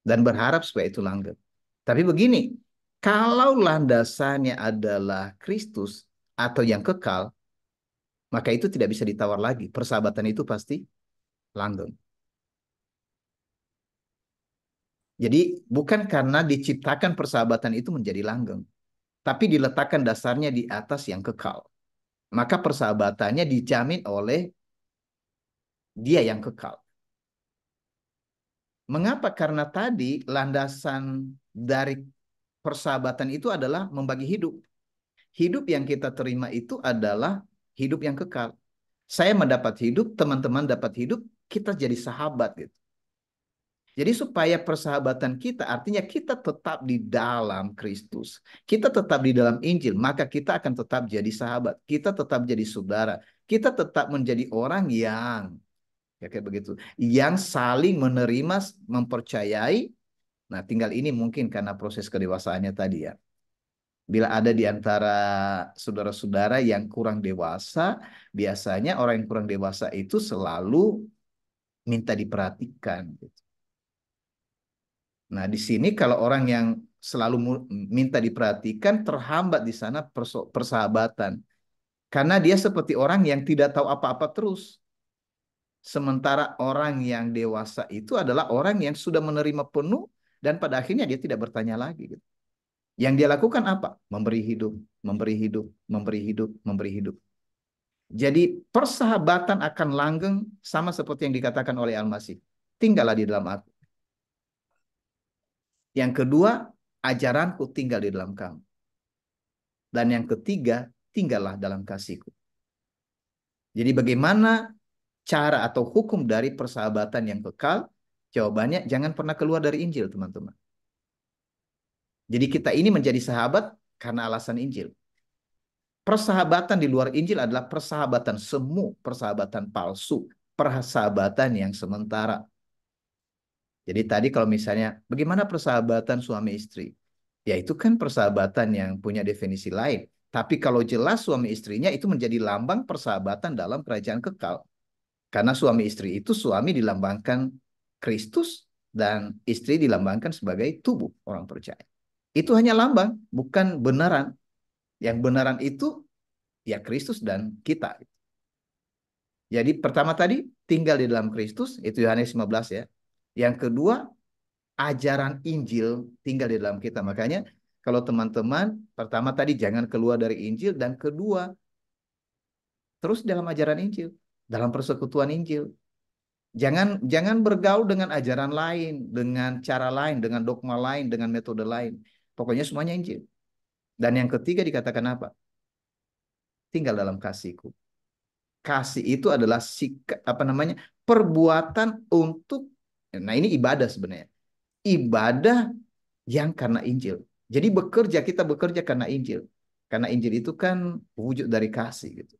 Dan berharap supaya itu langgeng. Tapi begini, kalau landasannya adalah Kristus atau yang kekal, maka itu tidak bisa ditawar lagi. Persahabatan itu pasti langgeng. Jadi bukan karena diciptakan persahabatan itu menjadi langgeng, tapi diletakkan dasarnya di atas yang kekal. Maka persahabatannya dijamin oleh dia yang kekal. Mengapa? Karena tadi landasan dari persahabatan itu adalah membagi hidup. Hidup yang kita terima itu adalah hidup yang kekal. Saya mendapat hidup, teman-teman dapat hidup, kita jadi sahabat gitu. Jadi supaya persahabatan kita artinya kita tetap di dalam Kristus. Kita tetap di dalam Injil, maka kita akan tetap jadi sahabat. Kita tetap jadi saudara. Kita tetap menjadi orang yang ya kayak begitu, yang saling menerima, mempercayai. Nah, tinggal ini mungkin karena proses kedewasaannya tadi ya. Bila ada di antara saudara-saudara yang kurang dewasa, biasanya orang yang kurang dewasa itu selalu minta diperhatikan gitu. Nah, di sini kalau orang yang selalu minta diperhatikan, terhambat di sana persahabatan. Karena dia seperti orang yang tidak tahu apa-apa terus. Sementara orang yang dewasa itu adalah orang yang sudah menerima penuh dan pada akhirnya dia tidak bertanya lagi gitu. Yang dia lakukan apa? Memberi hidup, memberi hidup, memberi hidup, memberi hidup. Jadi persahabatan akan langgeng sama seperti yang dikatakan oleh Al-Masih. Tinggallah di dalam aku. Yang kedua, ajaranku tinggal di dalam kamu. Dan yang ketiga, tinggallah dalam kasihku. Jadi bagaimana cara atau hukum dari persahabatan yang kekal? Jawabannya jangan pernah keluar dari Injil, teman-teman. Jadi kita ini menjadi sahabat karena alasan Injil. Persahabatan di luar Injil adalah persahabatan semu, persahabatan palsu, persahabatan yang sementara. Jadi tadi kalau misalnya bagaimana persahabatan suami istri? Ya itu kan persahabatan yang punya definisi lain. Tapi kalau jelas suami istrinya itu menjadi lambang persahabatan dalam kerajaan kekal. Karena suami istri itu suami dilambangkan Kristus dan istri dilambangkan sebagai tubuh orang percaya. Itu hanya lambang, bukan benaran. Yang benaran itu ya Kristus dan kita. Jadi pertama tadi tinggal di dalam Kristus, itu Yohanes 15 ya. Yang kedua, ajaran Injil tinggal di dalam kita. Makanya kalau teman-teman, pertama tadi jangan keluar dari Injil, dan kedua, terus dalam ajaran Injil, dalam persekutuan Injil. Jangan bergaul dengan ajaran lain, dengan cara lain, dengan dogma lain, dengan metode lain. Pokoknya semuanya Injil. Dan yang ketiga dikatakan apa? Tinggal dalam kasihku. Kasih itu adalah apa namanya? Perbuatan untuk, nah ini ibadah sebenarnya. Ibadah yang karena Injil. Jadi kita bekerja karena Injil. Karena Injil itu kan wujud dari kasih gitu.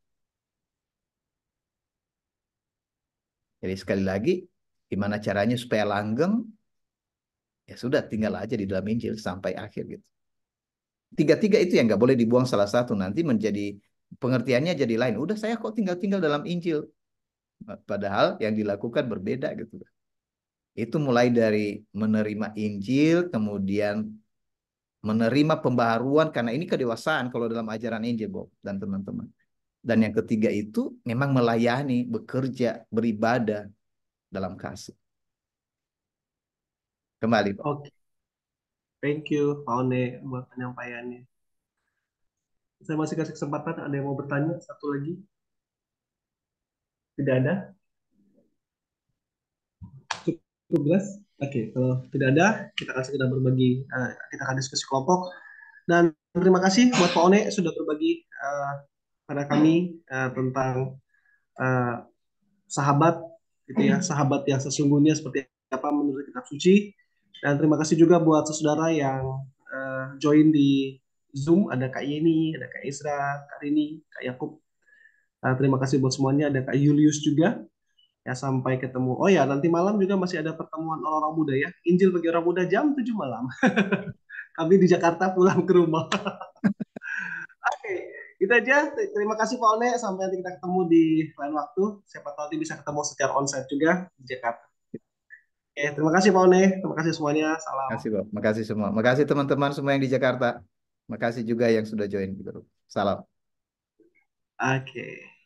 Jadi sekali lagi, gimana caranya supaya langgeng? Ya sudah, tinggal aja di dalam Injil sampai akhir gitu. Tiga-tiga itu yang nggak boleh dibuang salah satu, nanti menjadi pengertiannya jadi lain. Udah saya kok tinggal-tinggal dalam Injil. Padahal yang dilakukan berbeda gitu. Itu mulai dari menerima Injil, kemudian menerima pembaharuan, karena ini kedewasaan kalau dalam ajaran Injil, Bob dan teman-teman. Dan yang ketiga itu memang melayani, bekerja, beribadah dalam kasih. Kembali, Pak. Oke, thank you Pak One buat penyampaiannya. Saya masih kasih kesempatan, ada yang mau bertanya satu lagi? Tidak ada? Cukup jelas? Oke, kalau tidak ada, kita akan segera berbagi, kita akan diskusi kelompok. Dan terima kasih buat Pak One sudah berbagi pada kami tentang uh, sahabat, gitu ya, sahabat yang sesungguhnya seperti apa menurut kitab suci. Dan terima kasih juga buat saudara yang join di Zoom. Ada Kak Yeni, ada Kak Isra, Kak Rini, Kak Yakub. Terima kasih buat semuanya. Ada Kak Julius juga. Ya, sampai ketemu. Oh ya, nanti malam juga masih ada pertemuan orang-orang muda ya. Injil bagi orang muda jam 7 malam. Kami di Jakarta pulang ke rumah. Oke, itu aja. Terima kasih Pak One. Sampai nanti kita ketemu di lain waktu. Siapa tahu nanti bisa ketemu secara onsite juga di Jakarta. Oke, terima kasih Pak One. Terima kasih semuanya. Salam. Makasih, Bob. Makasih semua. Makasih teman-teman semua yang di Jakarta. Makasih juga yang sudah join. Gitu. Salam. Oke.